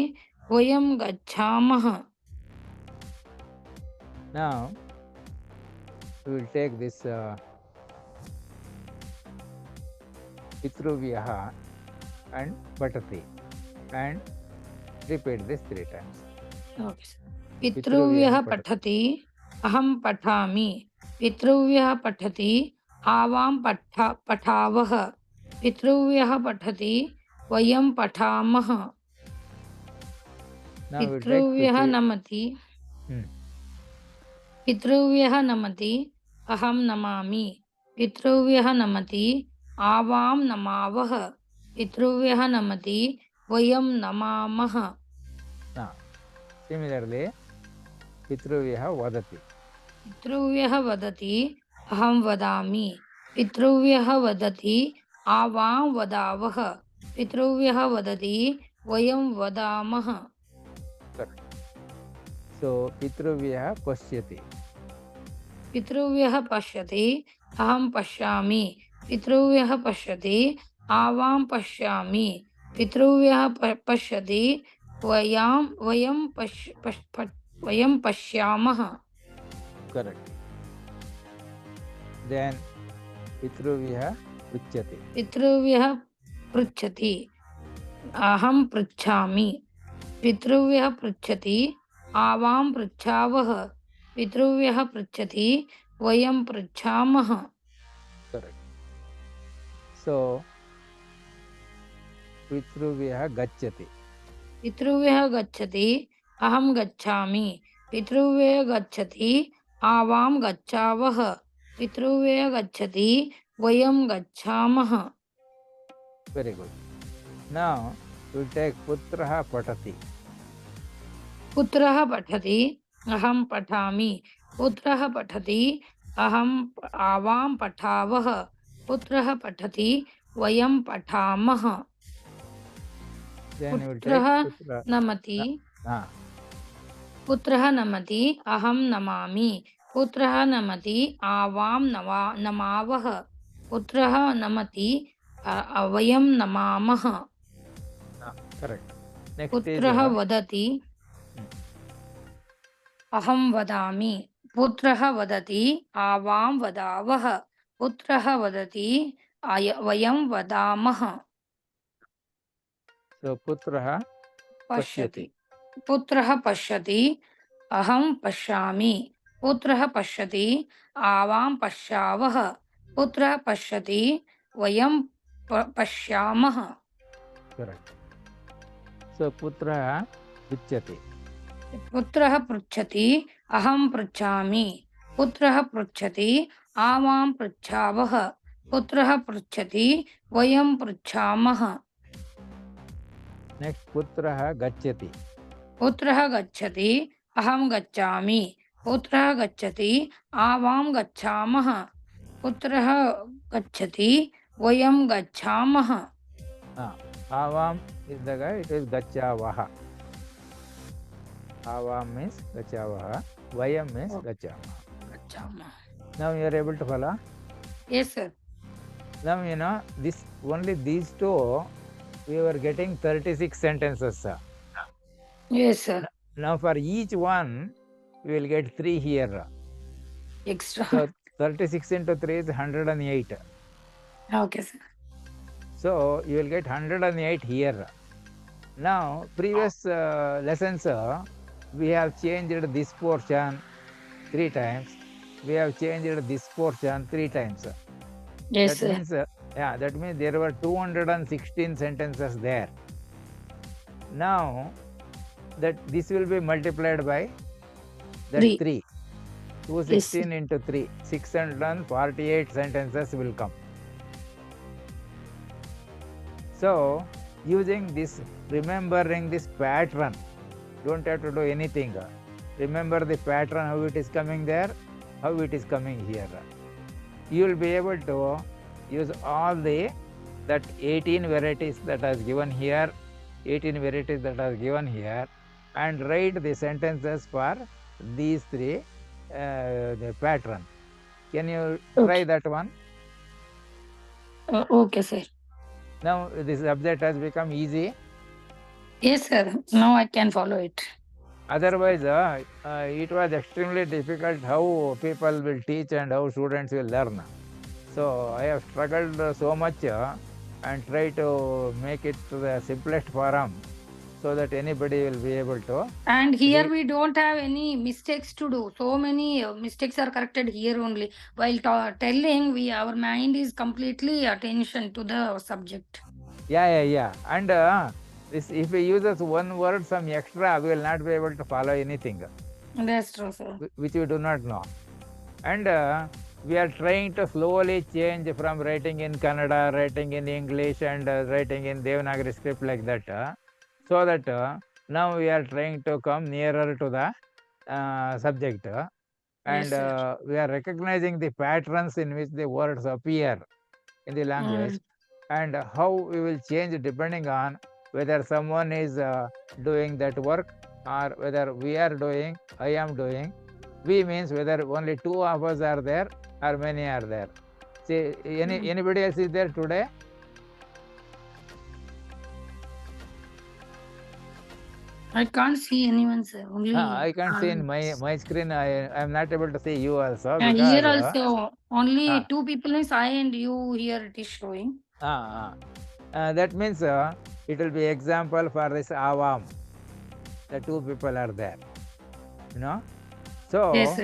वयं गच्छामः. Now we will take this Pitruvyah and Patati and repeat this 3 times. पितृव्यः पठति अहं पठामि पितृव्यः पठति आवां पठावः पितृव्यः पठति Vayam Pathamah. Now we take Pitruvyah Namati. Pitruvyah Namati. Aham Namami. Pitruvyah Namati. Avam Namavah. Pitruvyah Namati. Vayam Namamah. Now, similarly, Pitruvyah Vadati. Pitruvyah Vadati. Aham Vadami. Pitruvyah Vadati. Avam Vadavah. Pitruvyah Vadati. Vayam Vadamah. Correct. So, Pitruvyah Pashyati. Pitruvyah Pashyati. Aham Pashyami. Pitruvyah Pashyati. Avam Pashyami. Pitruvyah Pashyati. Vayam Pashyamah. Correct. Then Pitruvyah Pruchyati. Pitruvyah Pruchati. Aham Pruchami. Pitruvyah Pruchati. Avam Pruchavah. Pitruvyah Pruchati. Vayam Pruchamah. Correct. So, Pitruvyah Gachyati. Pitruvyah Gacchati. Aham Gacchami. Pitruvyah Gacchati. Avam Gachavah. Pitruvyah Gacchati. Vayam Gachamah. Very good. Now, we take Putraha Patati. Putraha Patati. Aham Patami. Putraha Patati. Aham Avam Patavah. Putraha Patati. Vayam Patamah. Then you will take Putraha Putra. Namati. Putraha Namati. Aham Namami. Putraha Namati. Avam Namavah. Putraha Namati. Vayam Namamah. Correct. Next Putraha is Vadati. Aham Vadami. Putraha Vadati. Avam Vadavah. Putraha Vadati. Vayam Vadamah. so Putraha Pashyati. Putraha Pashyati. Aham Pashyami. Putraha Pashyati. Avam Pashyavah. Putraha Pashyati. Vayam Pashyamah. Correct. So Putraha Pruchyati. Putraha Pruchati. Aham Pruchami. Putraha Pruchati. Avam Pruchavah. Putraha Pruchati. Vayam Pruchamah. Next Putraha Gachyati. Putraha Gacchati. Aham Gacchami. Putraha Gacchati. Avam Gachamah. Putraha Gacchati. Vayam Gachamah. Avam is the guy, it is Gachyavaha. Avam means Gachyavaha. Vayam means Gachyavaha. Now you are able to follow? Yes, sir. Now you know this only these two we were getting 36 sentences. Yes, sir. Now for each one we will get 3 here. Extra. So 36 into 3 is 108. Okay, sir. So you will get 108 here. Now previous lessons we have changed this portion 3 times. We have changed this portion 3 times. Yes, that sir. means that means there were 216 sentences there. Now that this will be multiplied by that 3. 216 into 3, 648 sentences will come. So using this, remembering this pattern, don't have to do anything. Remember the pattern, how it is coming there, how it is coming here. You will be able to use all that 18 varieties that are given here, 18 varieties that are given here, and write the sentences for these 3 the pattern. Can you try that one? Okay, sir. Now this subject has become easy. Yes, sir. Now I can follow it. Otherwise, it was extremely difficult how people will teach and how students will learn. So I have struggled so much and try to make it to the simplest form so that anybody will be able to. And here we don't have any mistakes to do. So many mistakes are corrected here only. While telling, our mind is completely attention to the subject. Yeah. And this, if we use one word, some extra, we will not be able to follow anything, That's true, sir. which we do not know. And we are trying to slowly change from writing in Kannada, writing in English, and writing in Devanagari script like that, so that now we are trying to come nearer to the subject, Yes, and sir. we are recognizing the patterns in which the words appear in the language, and how we will change depending on whether someone is doing that work, or whether we are doing, I am doing. We means whether only two of us are there or many are there. See, anybody else is there today? I can't see anyone, sir. Only I can't see in my screen. I am not able to see you also, and because here also only uh, two people is I and you here it is showing. that means it will be example for this avam. The two people are there, you know. Yes,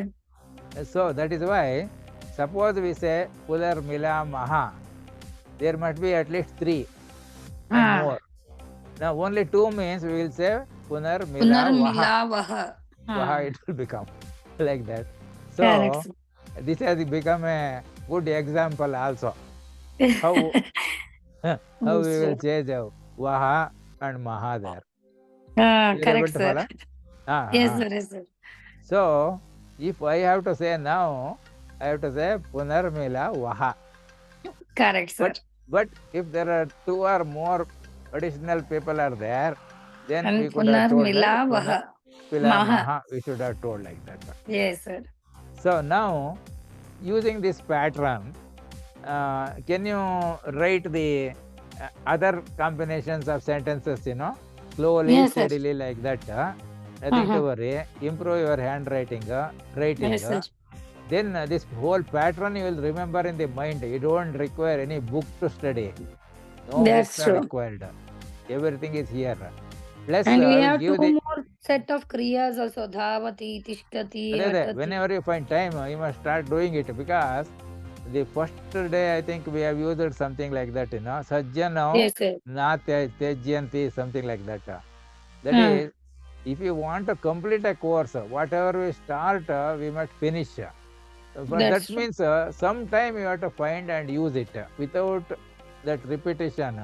So, sir. that is why, suppose we say Pular Mila Maha, there must be at least three and Ah, more. Now only two means we will say Punar Punar Mila Vaha. Milavaha. Vaha Ah, it will become like that. correct, So sir. this has become a good example also. How how Yes, we sir. will change Vaha and Maha there. Ah, You are able correct, to sir. follow? Ah, Yes, ah. sir. Yes, sir. So if I have to say now, I have to say Punar Mila Vaha. Correct, sir. But if there are two or more additional people are there, then And we could have Punar told like Punar Milavaha. Pila Maha. Maha. We should have told like that. Yes, sir. So now, using this pattern, can you write the other combinations of sentences? Slowly, Yes, sir. steadily, like that. Nothing to Uh-huh. worry. Improve your handwriting, writing. Yes, sir. Then this whole pattern you will remember in the mind. You don't require any book to study. No books That's are true. required. Everything is here. Plus, And we I will have two give the more set of kriyas also. Dhavati, Tishtati, Atati. whenever you find time, you must start doing it, because the first day I think we have used something like that. Sajjano Yes, sir. na tejyanti, something like that. That Uh, is, if you want to complete a course, whatever we start, we must finish. But that that's true. means sometime you have to find and use it. Without that repetition,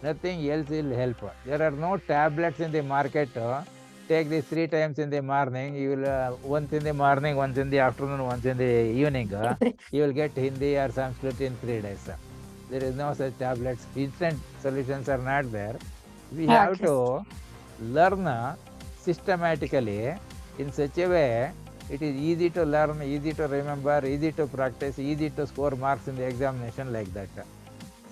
nothing else will help. There are no tablets in the market. Take this 3 times in the morning. You will once in the morning, once in the afternoon, once in the evening. You will get Hindi or Sanskrit in 3 days. There is no such tablets. Instant solutions are not there. We have Okay. to learn systematically in such a way it is easy to learn, easy to remember, easy to practice, easy to score marks in the examination, like that.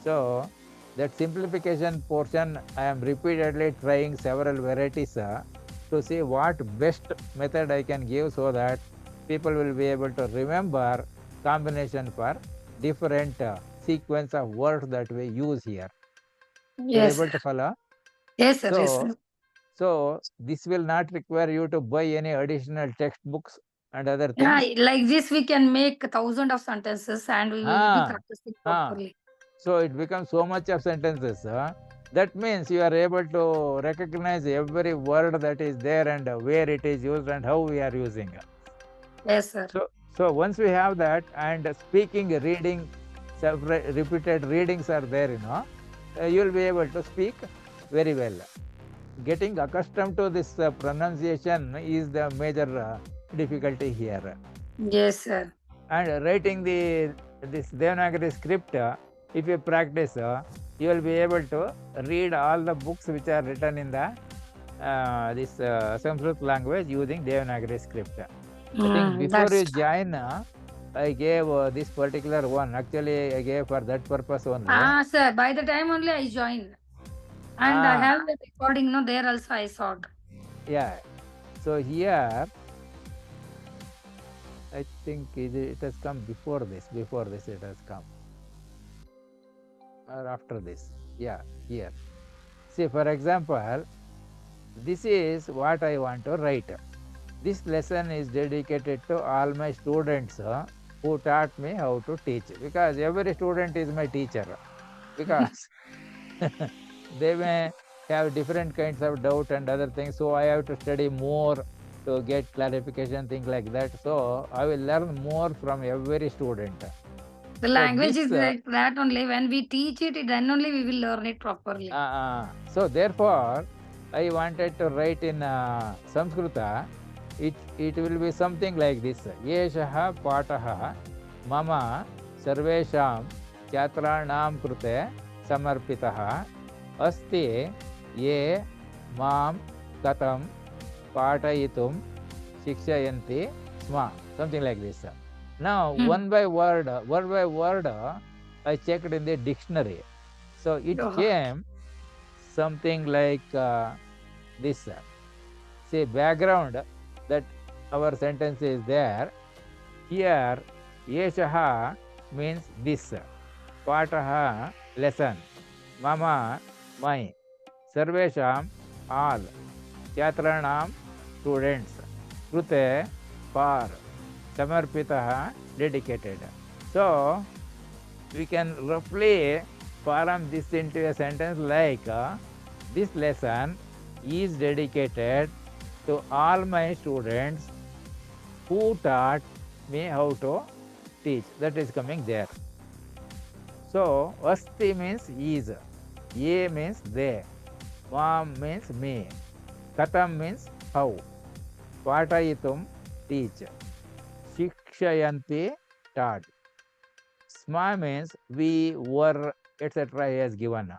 So that simplification portion, I am repeatedly trying several varieties to see what best method I can give, so that people will be able to remember combination for different sequence of words that we use here. You are Yes, able sir. to follow? Yes, sir. Yes, So sir. this will not require you to buy any additional textbooks and other Yeah, things. like this, we can make 1,000 of sentences and we will be Ah, practicing ah. properly. So it becomes so much of sentences. That means you are able to recognize every word that is there, and where it is used and how we are using. Yes, sir. So once we have that, and speaking, reading, separate, repeated readings are there, you will be able to speak very well. Getting accustomed to this pronunciation is the major difficulty here. Yes, sir. And writing this Devanagari script, if you practice, you will be able to read all the books which are written in the this Sanskrit language using Devanagari script. I think before That's you true. join, I gave this particular one. Actually, I gave for that purpose only. Ah, sir. By the time only I joined. And I Ah, have the recording, no, there also I saw. yeah. So here, I think it has come before this. Before this, it has come, or after this. Yeah, here. See, for example, this is what I want to write. This lesson is dedicated to all my students who taught me how to teach, because every student is my teacher. Because they may have different kinds of doubt and other things. So I have to study more to get clarification, things like that. So I will learn more from every student. The So language this is like that only. When we teach it, then only we will learn it properly. so therefore I wanted to write in Samskruta. It will be something like this. Yeshah patah mama sarvesham chhatranam krute samarpitah asti ye mam katam patayitum shikshayanti sma. Something like this. Now, word by word, I checked in the dictionary. So it came something like this. See, background that our sentence is there. Here, yeshaha means this. Pataha, lesson. Mama, my. Sarvesham, all. Chatranam, students. Krute, for. Samarpitaha, dedicated. So, we can roughly form this into a sentence like this lesson is dedicated to all my students who taught me how to teach. That is coming there. So, asti means is, ye means they, mam means me, katam means how, patayitum teach, shikshayanti taught. Sma means we were, etc. he has given.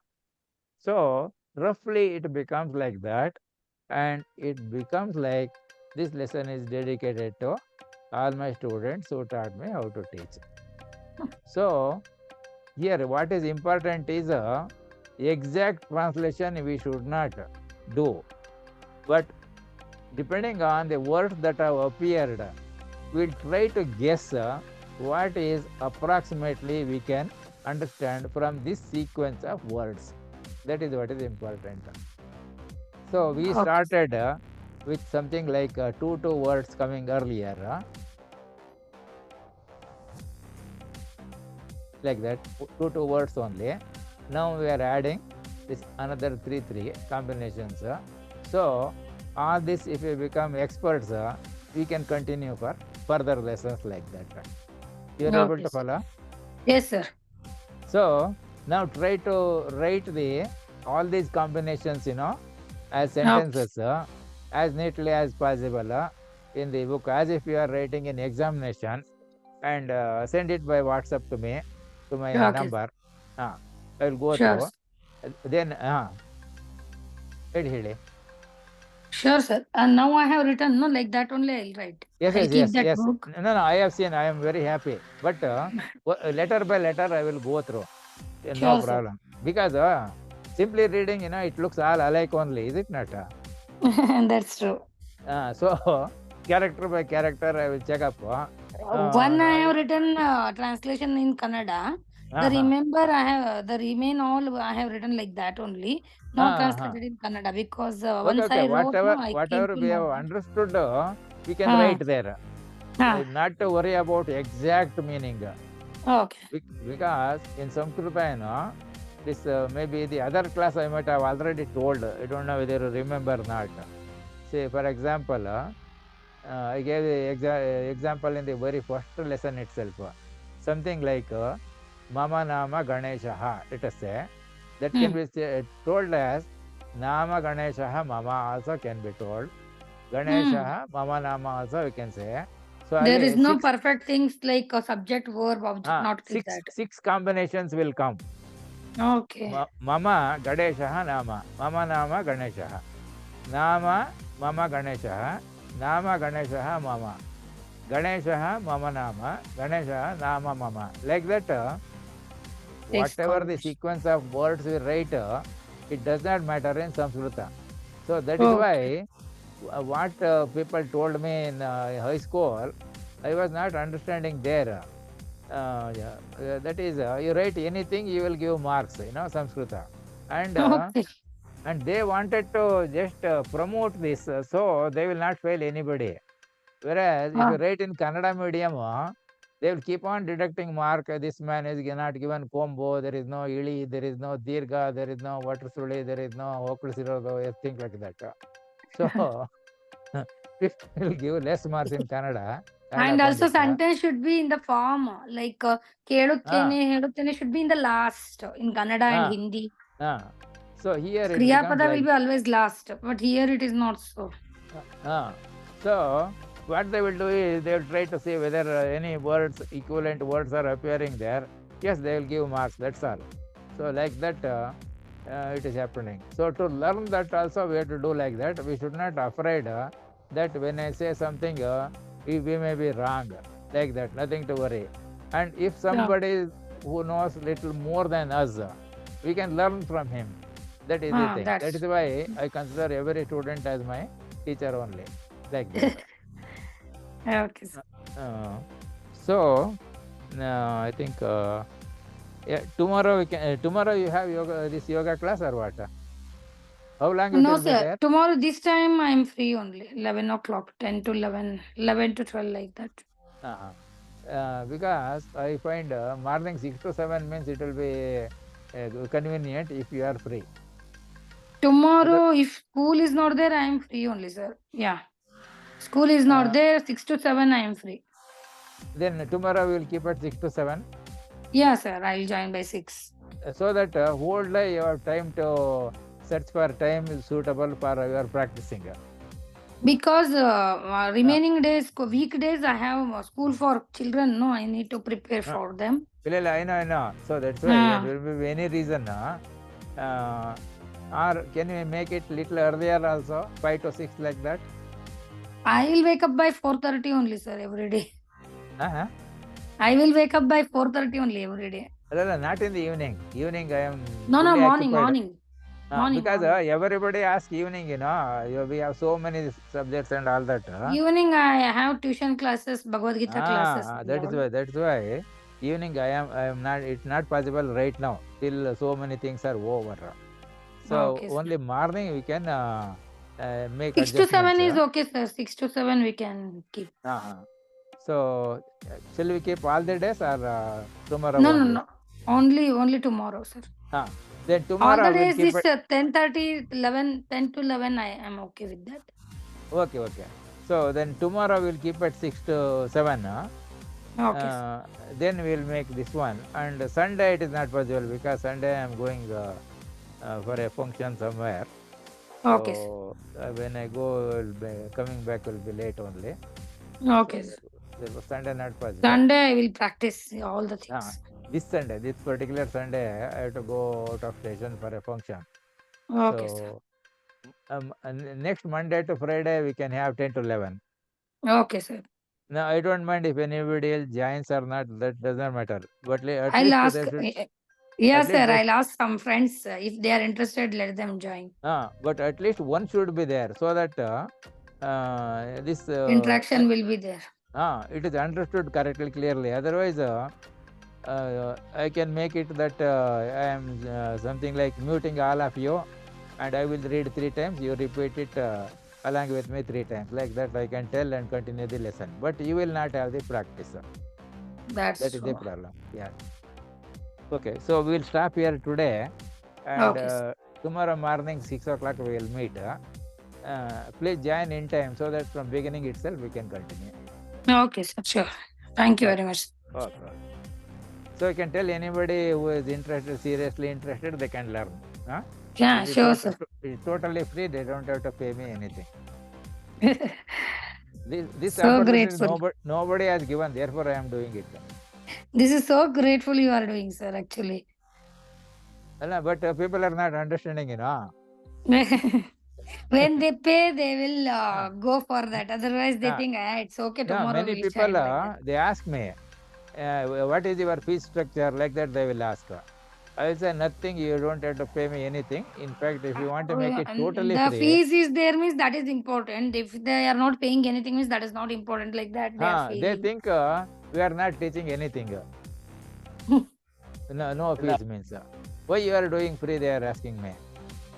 So roughly it becomes like that, and it becomes like this lesson is dedicated to all my students who taught me how to teach. So here what is important is exact translation we should not do, but depending on the words that have appeared, we'll try to guess what is approximately we can understand from this sequence of words. That is what is important. So we started with something like two words coming earlier, like that, two words only. Now we are adding this another three combinations. So all this, if we become experts, we can continue for further lessons like that. You are able to follow? Yes, sir. So now try to write all these combinations, as sentences as neatly as possible in the book, as if you are writing an examination, and send it by WhatsApp to me, to my number. I will go through. Then ಹೇಳಿ. Sure, sir. And now I have written, no, like that only I'll write. Yes. Book. No, I have seen. I am very happy. But letter by letter, I will go through. No problem. Sir. Because simply reading, it looks all alike only, is it not? That's true. So, character by character, I will check up. One I have written translation in Kannada. The remain all I have written like that only. Not translated in Kannada, because once I wrote, whatever we have understood, we can write there. Not to worry about exact meaning. Okay. Because in Samskruta, this maybe the other class I might have already told. I don't know whether you remember or not. Say, for example, I gave the example in the very first lesson itself. Something like Mama Nama Ganeshaha, let us say. That can be told as Nama Ganeshaha Mama also can be told. Ganeshaha Mama Nama also we can say. So there is no perfect things like a subject, verb, object, not like that. 6 combinations will come. Okay. Mama Ganeshaha Nama. Mama Nama Ganeshaha. Nama Mama Ganeshaha. Nama Ganeshaha Mama. Ganeshaha Mama Nama. Ganeshaha Nama Mama. Like that, whatever the sequence of words we write, it does not matter in Samskruta. So that is why what people told me in high school, I was not understanding there. That is, you write anything, you will give marks, Samskruta. And and they wanted to just promote this, so they will not fail anybody. Whereas if you write in Kannada medium, they will keep on deducting mark. This man is not given combo, there is no ili, there is no dirga, there is no water suli, there is no oklisiro, things like that. So people will give less marks in Kannada. And also sentence should be in the form like keluttene, heluttene should be in the last in Kannada and Hindi. So here it Kriya becomes pada like, will be always last, but here it is not so. So what they will do is they will try to see whether any words, equivalent words are appearing there. Yes, they will give marks, that's all. So like that it is happening. So to learn that also we have to do like that. We should not afraid that when I say something we may be wrong, like that, nothing to worry. And if somebody who knows little more than us, we can learn from him. That is the thing. That is why I consider every student as my teacher only, like that. Okay. So I think tomorrow we can. Tomorrow you have this yoga class or what? How long it will be there? Tomorrow this time I am free only. 11 o'clock, 10 to 11, 11 to 12 like that. Because I find morning 6 to 7 means it will be convenient if you are free. Tomorrow, if school is not there, I am free only, sir. Yeah. School is not there, 6 to 7, I am free. Then tomorrow we will keep at 6 to 7? Yeah, sir. I will join by 6. So that whole day you have time to search for time is suitable for your practicing. Because remaining days, weekdays, I have school for children. No, I need to prepare for them. I know. So that's why there will be any reason. Or can you make it little earlier also, 5 to 6 like that? I will wake up by 4:30 only, sir, every day. I will wake up by 4:30 only every day. Not in the evening. Evening I am. No, morning. Because everybody asks evening, we have so many subjects and all that. Evening I have tuition classes, Bhagavad Gita classes. That's why evening I am not. It's not possible right now till so many things are over. So only morning we can make 6 to 7 is okay, sir. 6 to 7 we can keep. So shall we keep all the days or tomorrow? No. Only tomorrow, sir. Then tomorrow all the days is 10:30, 11, 10 to 11. I am okay with that. Okay. So then tomorrow we'll keep at 6 to 7. Okay. Then we'll make this one. And Sunday it is not possible because Sunday I am going for a function somewhere. Okay. So when I go, coming back will be late only. Okay. So Sunday not possible. Sunday I will practice all the things. This particular Sunday, I have to go out of station for a function. Okay, so, next Monday to Friday, we can have 10 to 11. Okay, sir. Now, I don't mind if anybody else joins or not. That doesn't matter. But at I'll least ask. Yes, sir. I'll ask some friends if they are interested. Let them join. But at least one should be there so that this interaction will be there. It is understood correctly, clearly. Otherwise, I can make it that I am something like muting all of you, and I will read 3 times. You repeat it along with me 3 times. Like that, I can tell and continue the lesson. But you will not have the practice. That is the problem. Yeah. Okay. So we will stop here today, and tomorrow morning 6 o'clock we will meet. Please join in time so that from beginning itself we can continue. Okay, sir. Sure. Thank you very much. Okay. So you can tell anybody who is interested, seriously interested, they can learn. Yeah, sure, sir. It's totally free. They don't have to pay me anything. This so grateful. Nobody has given. Therefore, I am doing it. This is so grateful you are doing, sir. Actually. But people are not understanding, When they pay, they will go for that. Otherwise, they think it's okay. Tomorrow many people they ask me, what is your fee structure? Like that, they will ask. I will say nothing. You don't have to pay me anything. In fact, if you want to make it totally free, the fees is there means that is important. If they are not paying anything means that is not important. Like that, they think we are not teaching anything. No fees means. Why you are doing free? They are asking me.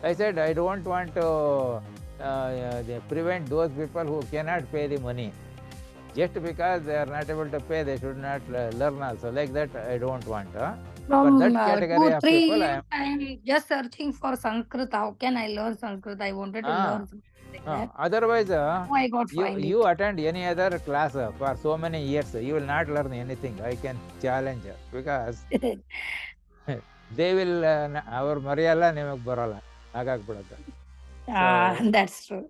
I said I don't want to prevent those people who cannot pay the money. just because they are not able to pay, they should not learn also. Like that, I don't want. For From that category of 2-3 people, I years, am. I am just searching for Sanskrit. How can I learn Sanskrit? I wanted to learn something like that. Otherwise, Oh, I got find you it. attend any other class for so many years, you will not learn anything. I can challenge, because they will our ಮರೆಯಲ್ಲ ನಿಮಗೆ ಬರೋಲ್ಲ ಹಾಗಾಗ್ಬಿಡುತ್ತೆ. So That's true.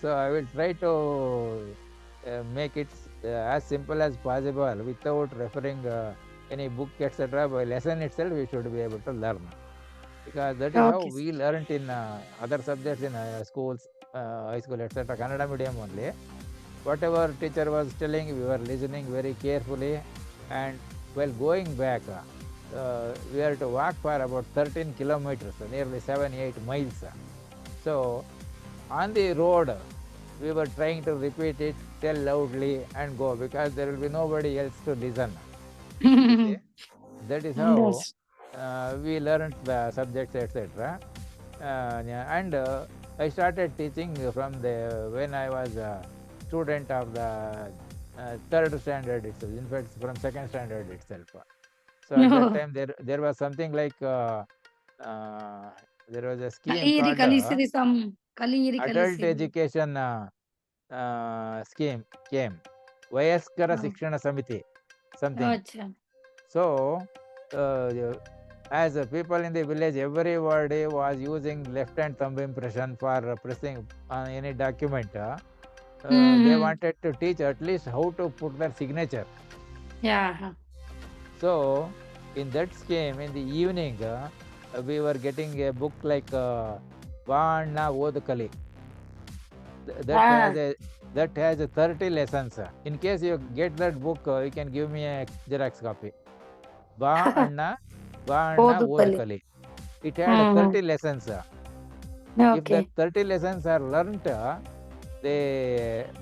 so I will try to make it as simple as possible without referring any book, etc. By lesson itself, we should be able to learn, because that is how Okay. we learned in other subjects in schools, high school, etc. Kannada medium only. Whatever teacher was telling, we were listening very carefully, and while going back, we had to walk for about 13 kilometers, nearly 7-8 miles. So on the road, we were trying to repeat it, tell loudly, and go, because there will be nobody else to listen. You see? That is how Yes. we learned the subjects, etc. And I started teaching from when I was a student of the third standard itself. In fact, from second standard itself. So at that time, there was something like there was a scheme Kaliri called Kalisiri some Kaliri Adult Kalisiri. Education scheme came. Vayaskara Oh. Sikshana Samiti, something. Acha. So, as people in the village, everybody was using left hand thumb impression for pressing on any document. They wanted to teach at least how to put their signature. Yeah. So, in that scheme, in the evening, we were getting a book like Vana Odakali. That has 30 lessons. In case you get that book, you can give me a Xerox copy. Ba Anna Odakali. It had 30 lessons. If that 30 lessons are learnt,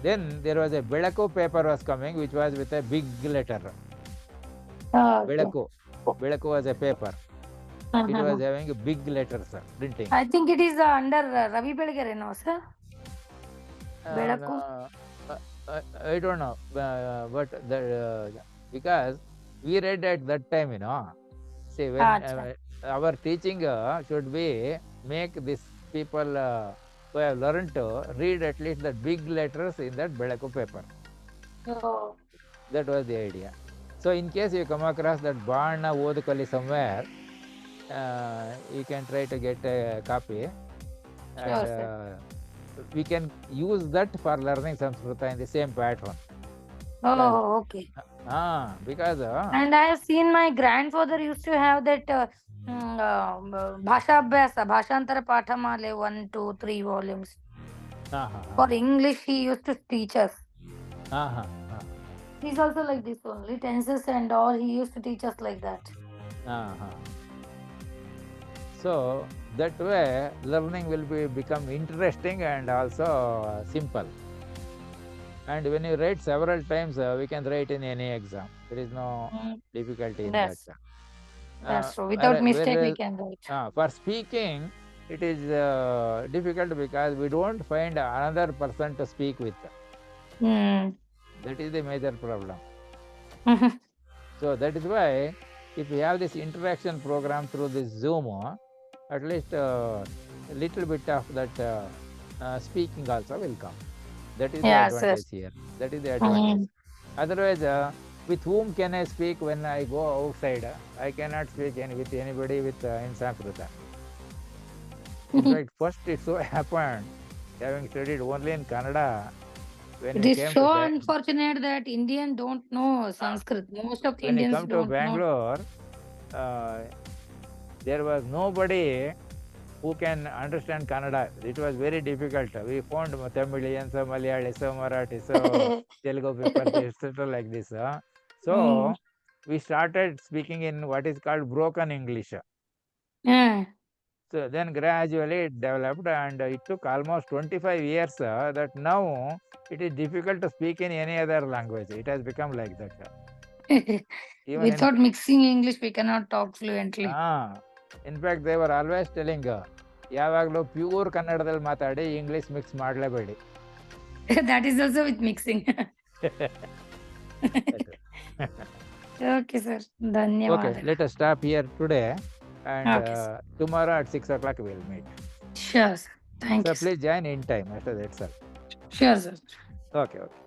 then there was a Belaku paper was coming, which was with a big letter. Belaku was a paper. It was having big letters printing. I think it is under Ravi Belgare, no, sir? Belaku? I don't know, but because we read at that time, See, when our teaching should be make these people who have learned to read at least the big letters in that Belaku paper. Oh. That was the idea. So in case you come across that Bana Odukali somewhere, you can try to get a copy. Sure, And we can use that for learning Samskruta in the same pattern. Oh, okay. Because and I have seen my grandfather used to have that Bhasha Abhyasa, Bhashantara Pathamale 1, 2, 3 volumes. For English, he used to teach us. He's also like this only, tenses and all. He used to teach us like that. So that way, learning will become interesting and also simple. And when you write several times, we can write in any exam. There is no difficulty in that. That's true. Without mistake, we can write. For speaking, it is difficult because we don't find another person to speak with. That is the major problem. So that is why, if we have this interaction program through this Zoom, at least a little bit of that speaking also will come. That is the advantage here. That is the advantage. Otherwise, with whom can I speak when I go outside? I cannot speak with anybody in Samskruta. In fact, first it so happened, having studied only in Kannada, when it is so unfortunate that Indians don't know Sanskrit. Most of the Indians don't know. When I come to Bangalore, there was nobody who can understand Kannada. It was very difficult. We found Tamilians, Malayalis, Marathis, Telugu people, etc. like this. So we started speaking in what is called broken English. So then gradually it developed, and it took almost 25 years that now it is difficult to speak in any other language. It has become like that. Without mixing English, we cannot talk fluently. In fact, they were always telling, ಯಾವಾಗಲೂ pure ಕನ್ನಡದಲ್ಲಿ ಮಾತಾಡಿ, English mix ಮಾಡಲೇಬೇಡಿ. That is also with mixing. Okay, sir. Okay, ధన్యవాదాలు. let us stop here today, and Okay, sir. tomorrow at 6 o'clock we'll meet. Sure, sir. Thank So you, sir. please join in time after that, sir. Sure, sir. Okay, okay,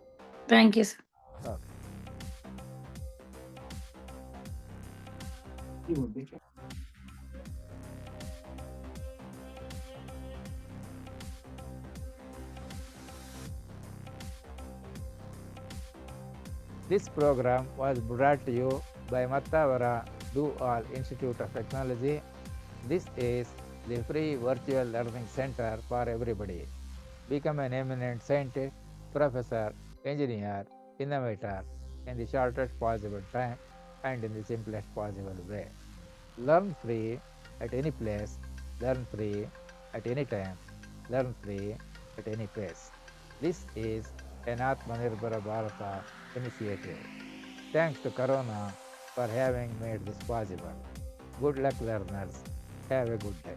Thank you, sir. okay. This program was brought to you by Mattavara Do All Institute of Technology. This is the free virtual learning center for everybody. Become an eminent scientist, professor, engineer, innovator in the shortest possible time and in the simplest possible way. Learn free at any place, learn free at any time, learn free at any pace. This is an Atmanirbhara Bharata initiative. Thanks to Corona for having made this possible. Good luck, learners. Have a good day.